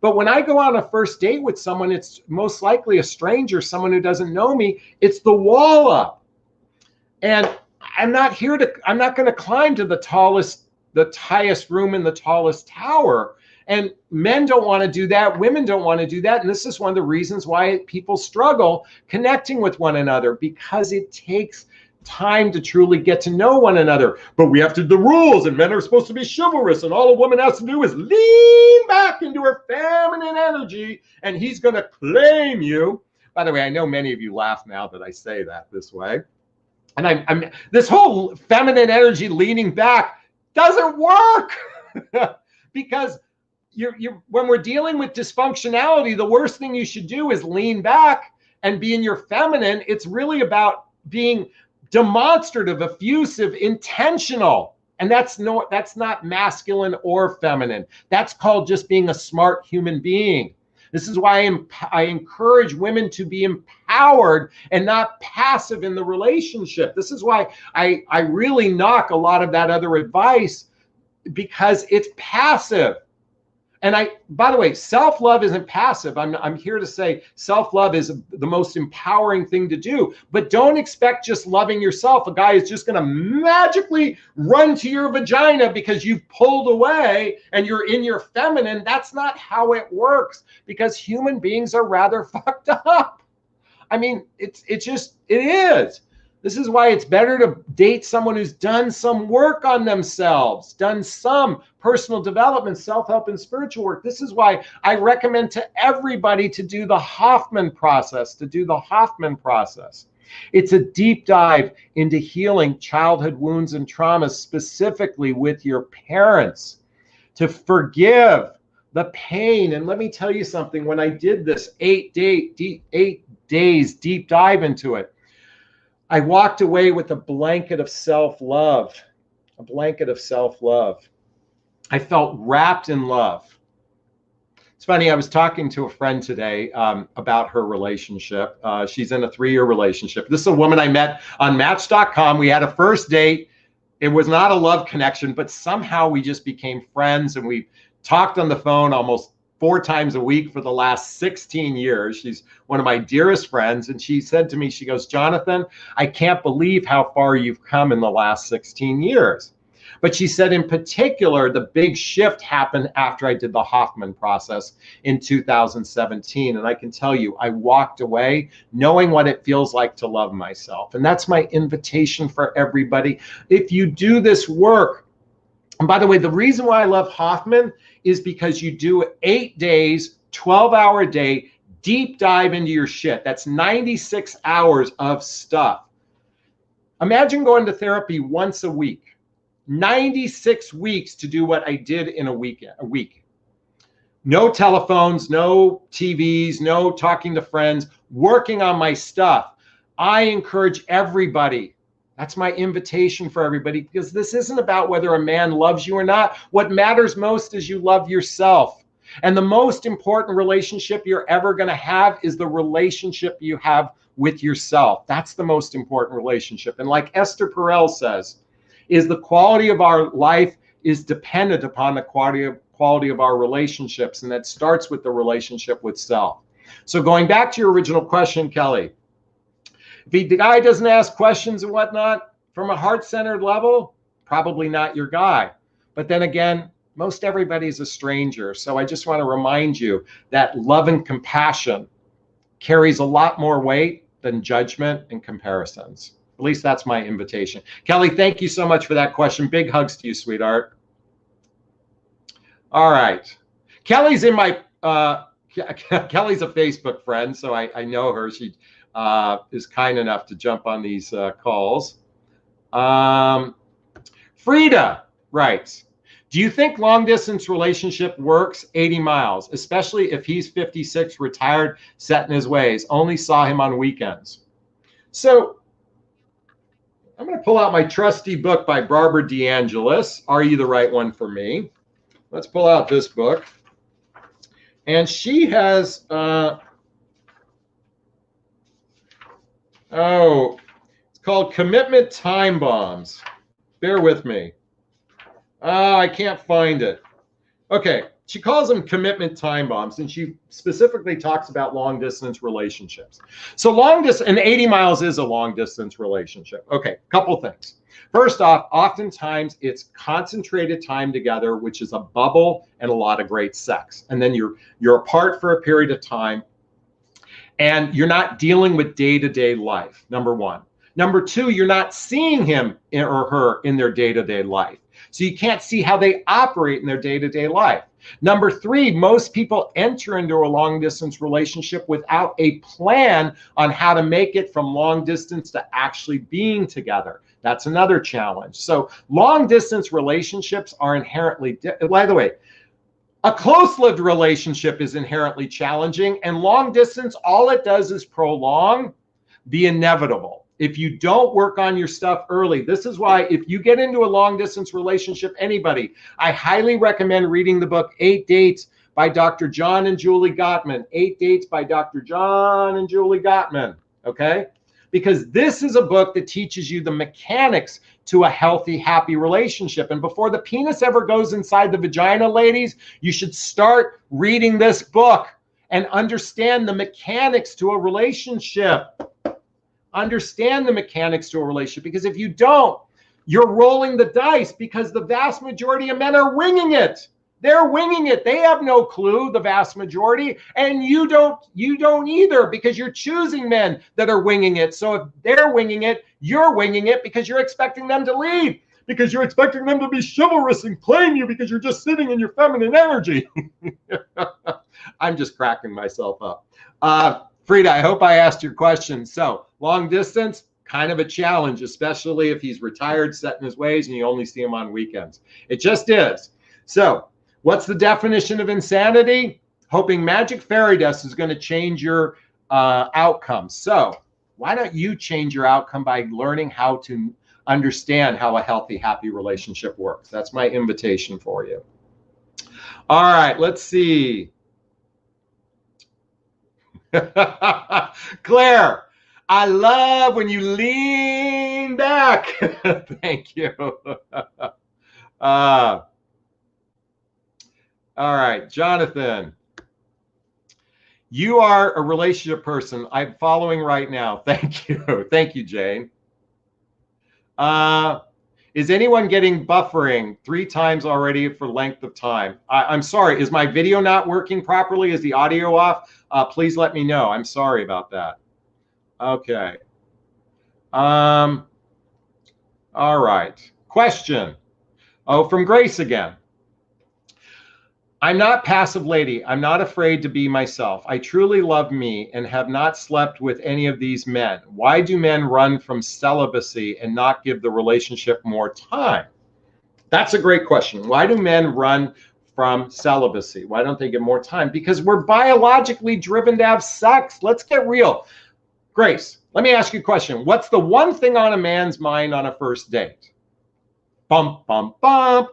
But when I go on a first date with someone, it's most likely a stranger, someone who doesn't know me. It's the wall up. And I'm not going to climb to the highest room in the tallest tower. And men don't want to do that. Women don't want to do that. And this is one of the reasons why people struggle connecting with one another, because it takes time to truly get to know one another. But we have to the rules, and men are supposed to be chivalrous, and all a woman has to do is lean back into her feminine energy, and he's going to claim you. By the way, I know many of you laugh now that I say that this way. And I'm this whole feminine energy leaning back doesn't work because when we're dealing with dysfunctionality, the worst thing you should do is lean back and be in your feminine. It's really about being demonstrative, effusive, intentional. And that's not masculine or feminine. That's called just being a smart human being. This is why I encourage women to be empowered and not passive in the relationship. This is why I really knock a lot of that other advice, because it's passive. And by the way, self-love isn't passive. I'm here to say self-love is the most empowering thing to do. But don't expect just loving yourself. A guy is just going to magically run to your vagina because you've pulled away and you're in your feminine. That's not how it works, because human beings are rather fucked up. I mean, it is. This is why it's better to date someone who's done some work on themselves, done some personal development, self-help, and spiritual work. This is why I recommend to everybody to do the Hoffman process, It's a deep dive into healing childhood wounds and traumas, specifically with your parents, to forgive the pain. And let me tell you something, when I did this 8 days deep dive into it, I walked away with a blanket of self-love, I felt wrapped in love. It's funny, I was talking to a friend today about her relationship. She's in a 3-year relationship. This is a woman I met on Match.com. We had a first date. It was not a love connection, but somehow we just became friends, and we talked on the phone almost 4 times a week for the last 16 years. She's one of my dearest friends. And she said to me, she goes, Jonathan, I can't believe how far you've come in the last 16 years. But she said in particular, the big shift happened after I did the Hoffman process in 2017. And I can tell you, I walked away knowing what it feels like to love myself. And that's my invitation for everybody. If you do this work, and by the way, the reason why I love Hoffman is because you do 8 days, 12-hour a day, deep dive into your shit. That's 96 hours of stuff. Imagine going to therapy once a week, 96 weeks to do what I did in a week. No telephones, no TVs, no talking to friends, working on my stuff. I encourage everybody. That's my invitation for everybody, because this isn't about whether a man loves you or not. What matters most is you love yourself. And the most important relationship you're ever going to have is the relationship you have with yourself. That's the most important relationship. And like Esther Perel says, is the quality of our life is dependent upon the quality of our relationships. And that starts with the relationship with self. So going back to your original question, Kelly, the guy doesn't ask questions and whatnot from a heart-centered level, probably not your guy. But then again, most everybody's a stranger. So I just want to remind you that love and compassion carries a lot more weight than judgment and comparisons. At least that's my invitation. Kelly, thank you so much for that question. Big hugs to you, sweetheart. All right. Kelly's in my, Kelly's a Facebook friend, so I know her. She is kind enough to jump on these calls. Frida writes, do you think long distance relationship works 80 miles, especially if he's 56, retired, set in his ways, only saw him on weekends? So I'm going to pull out my trusty book by Barbara DeAngelis, Are You the Right One for Me? Let's pull out this book. And she has, it's called Commitment Time Bombs. Bear with me. I can't find it. Okay, she calls them commitment time bombs, and she specifically talks about long distance relationships. So long distance, and 80 miles is a long distance relationship. Okay, couple things. First off, oftentimes it's concentrated time together, which is a bubble and a lot of great sex. And then you're apart for a period of time, and you're not dealing with day-to-day life, number one. Number two, you're not seeing him or her in their day-to-day life. So you can't see how they operate in their day-to-day life. Number three, most people enter into a long-distance relationship without a plan on how to make it from long distance to actually being together. That's another challenge. So long-distance relationships are inherently, by the way, a close-lived relationship is inherently challenging, and long distance, all it does is prolong the inevitable. If you don't work on your stuff early, this is why if you get into a long distance relationship, anybody, I highly recommend reading the book 8 Dates by Dr. John and Julie Gottman. 8 Dates by Dr. John and Julie Gottman, okay? Because this is a book that teaches you the mechanics to a healthy, happy relationship. And before the penis ever goes inside the vagina, ladies, you should start reading this book and understand the mechanics to a relationship. Understand the mechanics to a relationship, because if you don't, you're rolling the dice, because the vast majority of men are winging it. They're winging it. They have no clue, the vast majority, and you don't either, because you're choosing men that are winging it. So if they're winging it, you're winging it because you're expecting them to lead, because you're expecting them to be chivalrous and claim you because you're just sitting in your feminine energy. I'm just cracking myself up. Frida, I hope I asked your question. So long distance, kind of a challenge, especially if he's retired, set in his ways, and you only see him on weekends. It just is. So what's the definition of insanity? Hoping magic fairy dust is going to change your outcome. So why don't you change your outcome by learning how to understand how a healthy, happy relationship works? That's my invitation for you. All right, let's see. Claire, I love when you lean back. Thank you. All right, Jonathan, you are a relationship person. I'm following right now. Thank you. Thank you, Jane. Is anyone getting buffering 3 times already for length of time? I'm sorry. Is my video not working properly? Is the audio off? Please let me know. I'm sorry about that. Okay. All right. Question. Oh, from Grace again. I'm not passive lady. I'm not afraid to be myself. I truly love me and have not slept with any of these men. Why do men run from celibacy and not give the relationship more time? That's a great question. Why do men run from celibacy? Why don't they get more time? Because we're biologically driven to have sex. Let's get real. Grace, let me ask you a question. What's the one thing on a man's mind on a first date? Bump, bump, bump.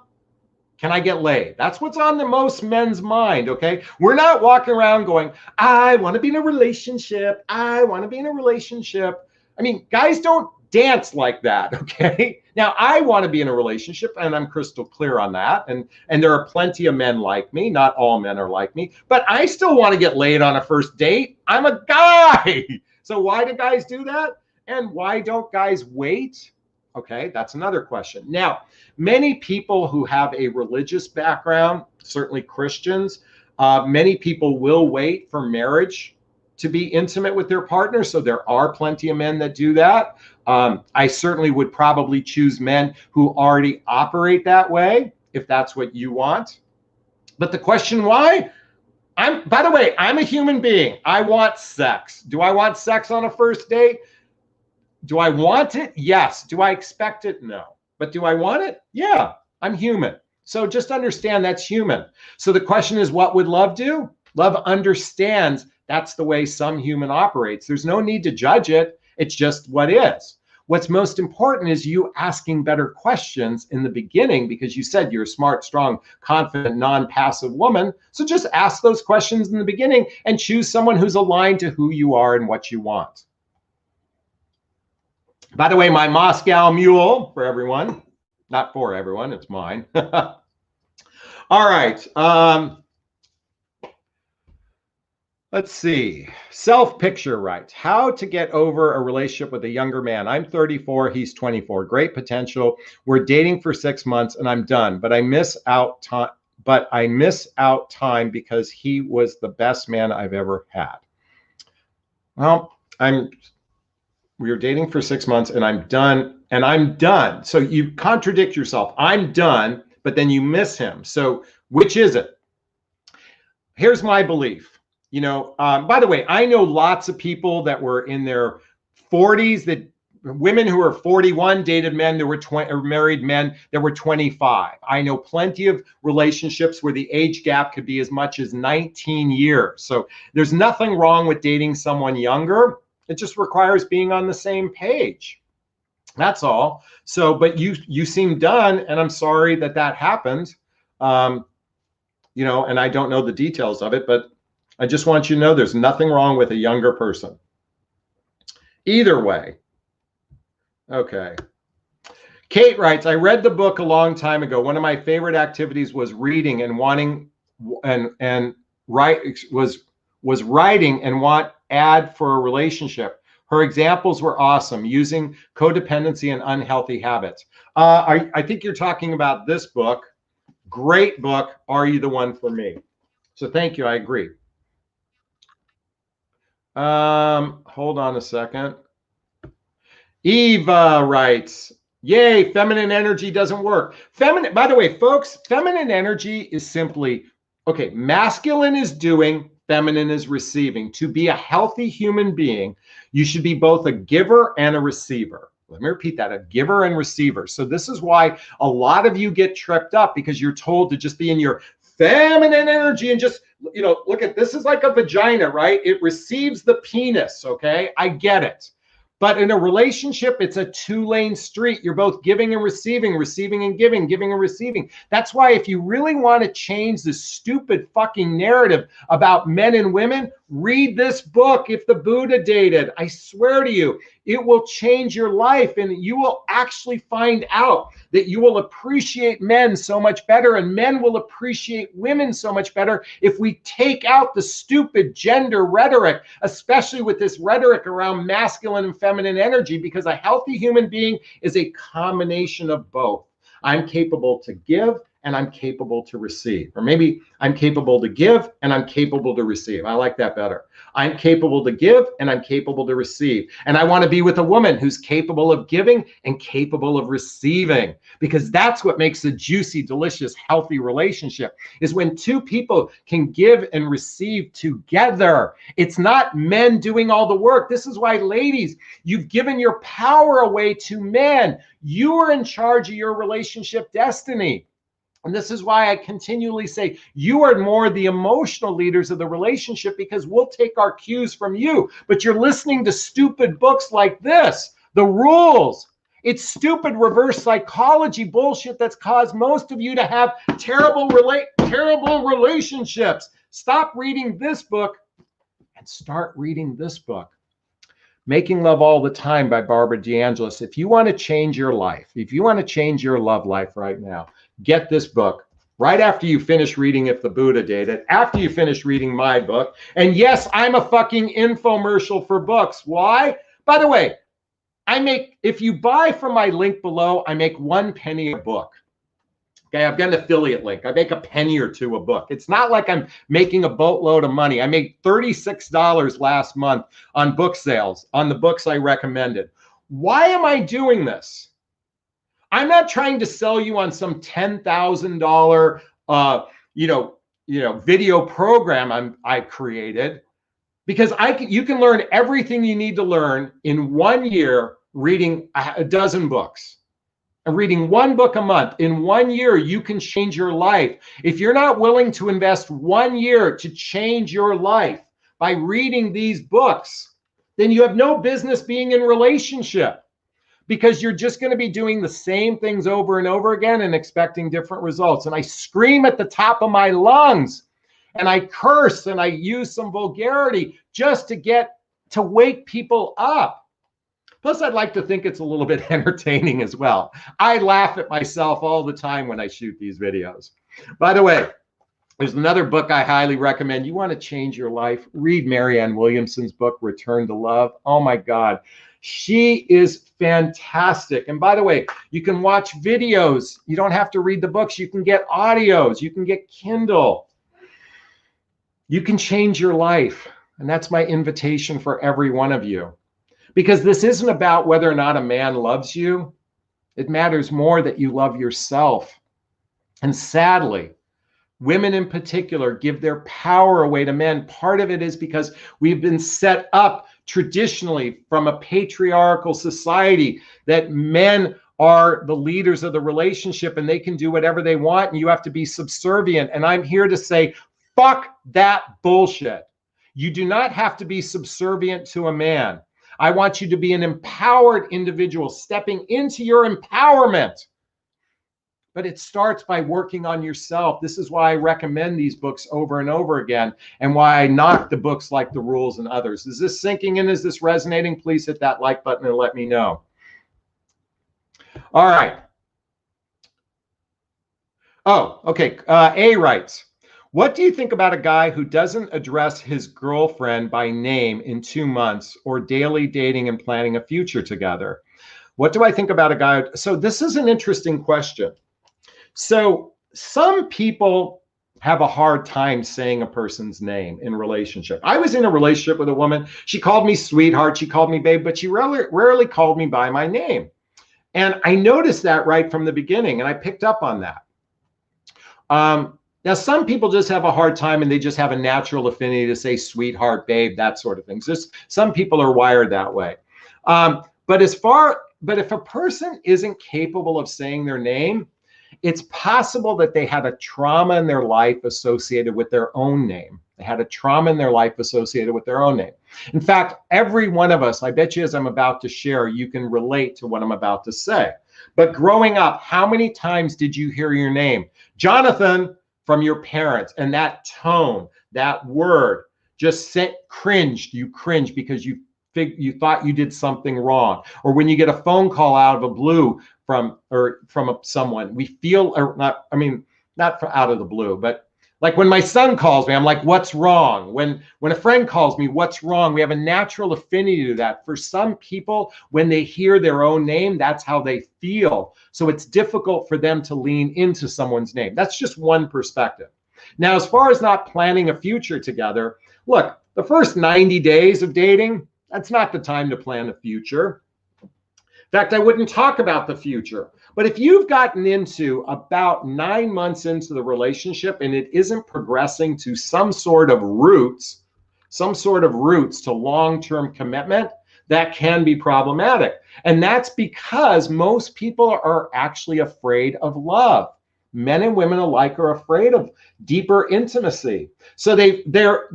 Can I get laid? That's what's on the most men's mind, okay? We're not walking around going, I want to be in a relationship. I want to be in a relationship. I mean, guys don't dance like that, okay? Now, I want to be in a relationship, and I'm crystal clear on that. And there are plenty of men like me. Not all men are like me. But I still want to get laid on a first date. I'm a guy. So why do guys do that? And why don't guys wait? Okay, that's another question. Now, many people who have a religious background, certainly Christians, many people will wait for marriage to be intimate with their partner. So there are plenty of men that do that. I certainly would probably choose men who already operate that way, if that's what you want. But the question why? By the way, I'm a human being. I want sex. Do I want sex on a first date? Do I want it? Yes. Do I expect it? No. But do I want it? Yeah, I'm human. So just understand that's human. So the question is, what would love do? Love understands that's the way some human operates. There's no need to judge it. It's just what is. What's most important is you asking better questions in the beginning, because you said you're a smart, strong, confident, non-passive woman. So just ask those questions in the beginning and choose someone who's aligned to who you are and what you want. By the way, my Moscow Mule, for everyone, not for everyone, it's mine. All right. Let's see. Self-picture right. How to get over a relationship with a younger man. I'm 34, he's 24. Great potential. We're dating for 6 months and I'm done, but I miss out time. Because he was the best man I've ever had. Well, we were dating for 6 months and I'm done. So you contradict yourself. I'm done, but then you miss him. So which is it? Here's my belief. You know, by the way, I know lots of people that were in their 40s, that women who were 41 dated men that were 20, or married men that were 25. I know plenty of relationships where the age gap could be as much as 19 years. So there's nothing wrong with dating someone younger. It just requires being on the same page. That's all. So, but you seem done, and I'm sorry that that happened. You know, and I don't know the details of it, but I just want you to know there's nothing wrong with a younger person. Either way. Okay. Kate writes, I read the book a long time ago. One of my favorite activities was reading and wanting and was writing and want ad for a relationship. Her examples were awesome, using codependency and unhealthy habits. I think you're talking about this book. Great book. Are You the One for Me? So thank you. I agree. Hold on a second. Eva writes, yay, feminine energy doesn't work. Feminine, by the way, folks, feminine energy is simply, okay, masculine is doing, feminine is receiving. To be a healthy human being, you should be both a giver and a receiver. Let me repeat that, a giver and receiver. So this is why a lot of you get tripped up, because you're told to just be in your feminine energy and just, you know, look at this is like a vagina, right? It receives the penis, okay? I get it. But in a relationship, it's a two-lane street. You're both giving and receiving, receiving and giving, giving and receiving. That's why if you really want to change this stupid fucking narrative about men and women, read this book, If the Buddha Dated. I swear to you, it will change your life, and you will actually find out that you will appreciate men so much better, and men will appreciate women so much better if we take out the stupid gender rhetoric, especially with this rhetoric around masculine and feminine energy, because a healthy human being is a combination of both. I'm capable to give and I'm capable to receive. Or maybe I'm capable to give and I'm capable to receive. I like that better. I'm capable to give and I'm capable to receive. And I want to be with a woman who's capable of giving and capable of receiving, because that's what makes a juicy, delicious, healthy relationship, is when two people can give and receive together. It's not men doing all the work. This is why, ladies, you've given your power away to men. You are in charge of your relationship destiny. And this is why I continually say you are more the emotional leaders of the relationship, because we'll take our cues from you. But you're listening to stupid books like this, The Rules. It's stupid reverse psychology bullshit that's caused most of you to have terrible relationships. Stop reading this book and start reading this book. Making Love All the Time by Barbara DeAngelis. If you want to change your life, if you want to change your love life right now, get this book right after you finish reading If the Buddha Dated, after you finish reading my book. And yes, I'm a fucking infomercial for books. Why? By the way, if you buy from my link below, I make 1 penny a book. Okay, I've got an affiliate link. I make a penny or two a book. It's not like I'm making a boatload of money. I made $36 last month on book sales, on the books I recommended. Why am I doing this? I'm not trying to sell you on some $10,000 video program I've created, because you can learn everything you need to learn in 1 year reading a dozen books. And reading 1 book a month. In 1 year, you can change your life. If you're not willing to invest 1 year to change your life by reading these books, then you have no business being in a relationship, because you're just going to be doing the same things over and over again and expecting different results. And I scream at the top of my lungs, and I curse, and I use some vulgarity just to wake people up. Plus, I'd like to think it's a little bit entertaining as well. I laugh at myself all the time when I shoot these videos. By the way, there's another book I highly recommend. You want to change your life? Read Marianne Williamson's book, Return to Love. Oh my God. She is fantastic. And by the way, you can watch videos. You don't have to read the books. You can get audios. You can get Kindle. You can change your life. And that's my invitation for every one of you. Because this isn't about whether or not a man loves you. It matters more that you love yourself. And sadly, women in particular give their power away to men. Part of it is because we've been set up traditionally from a patriarchal society that men are the leaders of the relationship and they can do whatever they want and you have to be subservient. And I'm here to say, fuck that bullshit. You do not have to be subservient to a man. I want you to be an empowered individual, stepping into your empowerment. But it starts by working on yourself. This is why I recommend these books over and over again, and why I knock the books like The Rules and others. Is this sinking in? Is this resonating? Please hit that like button and let me know. All right. Oh, okay. A writes, what do you think about a guy who doesn't address his girlfriend by name in 2 months, or daily dating and planning a future together? What do I think about a guy? So this is an interesting question. So some people have a hard time saying a person's name in a relationship. I was in a relationship with a woman. She called me sweetheart. She called me babe, but she rarely called me by my name. And I noticed that right from the beginning, and I picked up on that. Now, some people just have a hard time and they just have a natural affinity to say sweetheart, babe, that sort of thing. Just some people are wired that way. But if a person isn't capable of saying their name, it's possible that they had a trauma in their life associated with their own name. They had a trauma in their life associated with their own name. In fact, every one of us, I bet you as I'm about to share, you can relate to what I'm about to say. But growing up, how many times did you hear your name? Jonathan, from your parents, and that tone, that word just cringed. You cringed because you thought you did something wrong. Or when you get a phone call out of the blue from someone, we feel, or not, I mean, not out of the blue, but like when my son calls me, I'm like, what's wrong? When a friend calls me, what's wrong? We have a natural affinity to that. For some people, when they hear their own name, that's how they feel. So it's difficult for them to lean into someone's name. That's just one perspective. Now, as far as not planning a future together, look, the first 90 days of dating, that's not the time to plan a future. In fact, I wouldn't talk about the future. But if you've gotten into about 9 months into the relationship and it isn't progressing to some sort of roots to long-term commitment, that can be problematic. And that's because most people are actually afraid of love. Men and women alike are afraid of deeper intimacy. So they're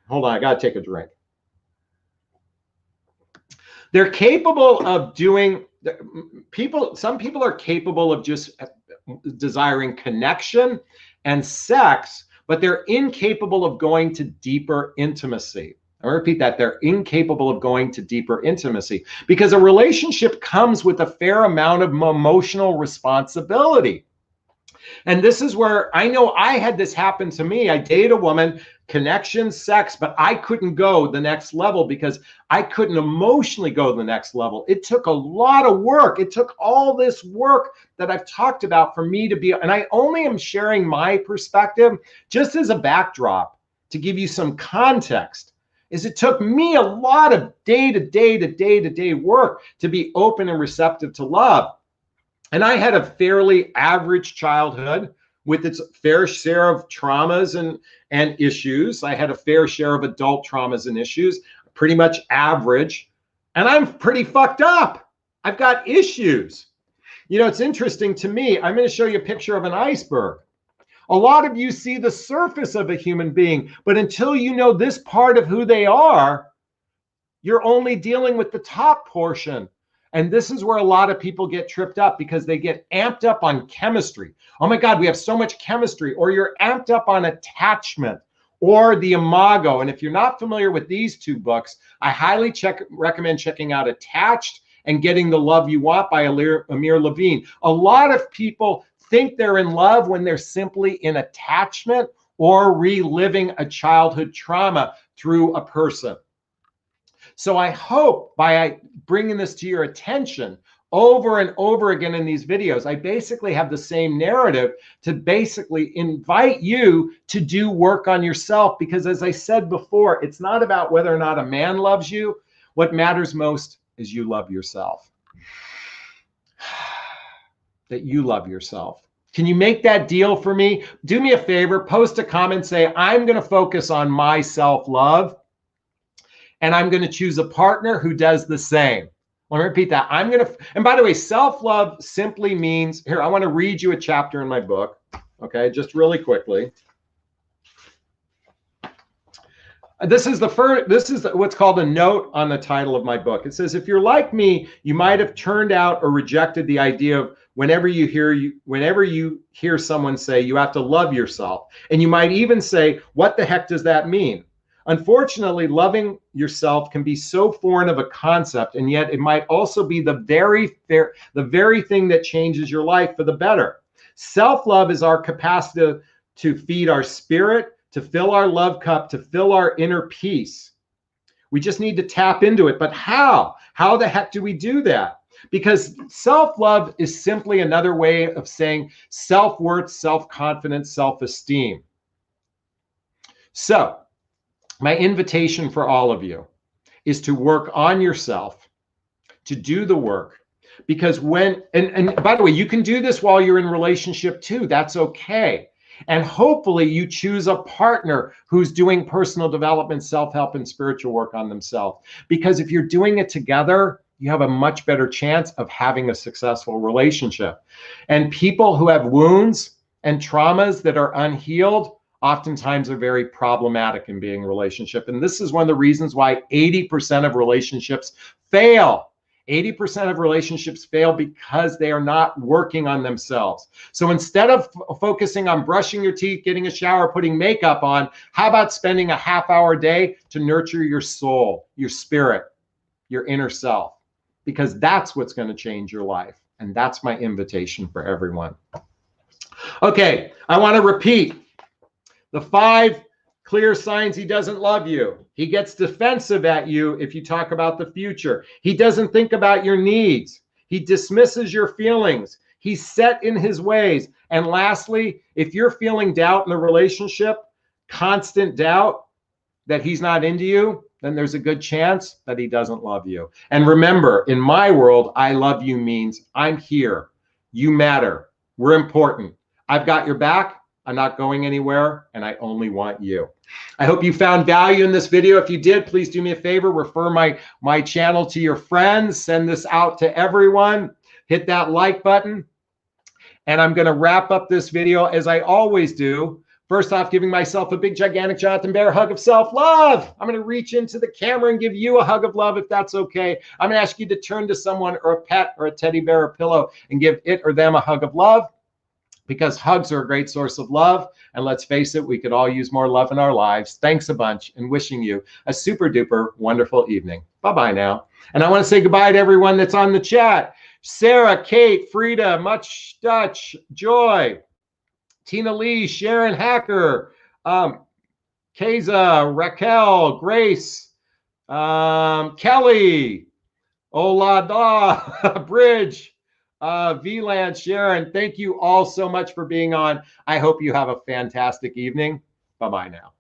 hold on, I gotta take a drink. They're capable of doing, some people are capable of just desiring connection and sex, but they're incapable of going to deeper intimacy. I repeat that, they're incapable of going to deeper intimacy because a relationship comes with a fair amount of emotional responsibility. And this is where I know I had this happen to me. I dated a woman, connection, sex, but I couldn't go the next level because I couldn't emotionally go to the next level. It took a lot of work. It took all this work that I've talked about for me to be, and I only am sharing my perspective just as a backdrop to give you some context. Is it took me a lot of day-to-day work to be open and receptive to love. And I had a fairly average childhood with its fair share of traumas and issues. I had a fair share of adult traumas and issues, pretty much average. And I'm pretty fucked up. I've got issues. You know, it's interesting to me. I'm going to show you a picture of an iceberg. A lot of you see the surface of a human being, but until you know this part of who they are, you're only dealing with the top portion. And this is where a lot of people get tripped up because they get amped up on chemistry. Oh my God, we have so much chemistry. Or you're amped up on attachment or the imago. And if you're not familiar with these two books, I highly recommend checking out Attached and Getting the Love You Want by Amir Levine. A lot of people think they're in love when they're simply in attachment or reliving a childhood trauma through a person. So I hope by bringing this to your attention over and over again in these videos, I basically have the same narrative to basically invite you to do work on yourself. Because as I said before, it's not about whether or not a man loves you. What matters most is you love yourself. That you love yourself. Can you make that deal for me? Do me a favor, post a comment, say, I'm going to focus on my self-love. And I'm going to choose a partner who does the same. Let me repeat that. And by the way, self-love simply means, here, I want to read you a chapter in my book. Okay, just really quickly. This is what's called a note on the title of my book. It says, if you're like me, you might have turned out or rejected the idea of whenever you hear someone say you have to love yourself. And you might even say, what the heck does that mean? Unfortunately, loving yourself can be so foreign of a concept, and yet it might also be the very thing that changes your life for the better. Self-love is our capacity to feed our spirit, to fill our love cup, to fill our inner peace. We just need to tap into it. But how? How the heck do we do that? Because self-love is simply another way of saying self-worth, self-confidence, self-esteem. So, my invitation for all of you is to work on yourself, to do the work. Because and by the way, you can do this while you're in relationship too. That's okay. And hopefully you choose a partner who's doing personal development, self-help, and spiritual work on themselves. Because if you're doing it together, you have a much better chance of having a successful relationship. And people who have wounds and traumas that are unhealed oftentimes are very problematic in being in a relationship. And this is one of the reasons why 80% of relationships fail. 80% of relationships fail because they are not working on themselves. So instead of focusing on brushing your teeth, getting a shower, putting makeup on, how about spending a half-hour a day to nurture your soul, your spirit, your inner self? Because that's what's going to change your life. And that's my invitation for everyone. Okay, I want to repeat. The 5 clear signs he doesn't love you. He gets defensive at you if you talk about the future. He doesn't think about your needs. He dismisses your feelings. He's set in his ways. And lastly, if you're feeling doubt in the relationship, constant doubt that he's not into you, then there's a good chance that he doesn't love you. And remember, in my world, I love you means I'm here. You matter. We're important. I've got your back. I'm not going anywhere, and I only want you. I hope you found value in this video. If you did, please do me a favor, refer my channel to your friends, send this out to everyone, hit that like button. And I'm going to wrap up this video as I always do. First off, giving myself a big, gigantic Jonathan Bear hug of self-love. I'm going to reach into the camera and give you a hug of love if that's okay. I'm going to ask you to turn to someone or a pet or a teddy bear or pillow and give it or them a hug of love. Because hugs are a great source of love. And let's face it, we could all use more love in our lives. Thanks a bunch, and wishing you a super duper wonderful evening. Bye-bye now. And I want to say goodbye to everyone that's on the chat. Sarah, Kate, Frida, Much Dutch, Joy, Tina Lee, Sharon Hacker, Keza, Raquel, Grace, Kelly, Olada, Bridge, VLAN, Sharon. Thank you all so much for being on. I hope you have a fantastic evening. Bye-bye now.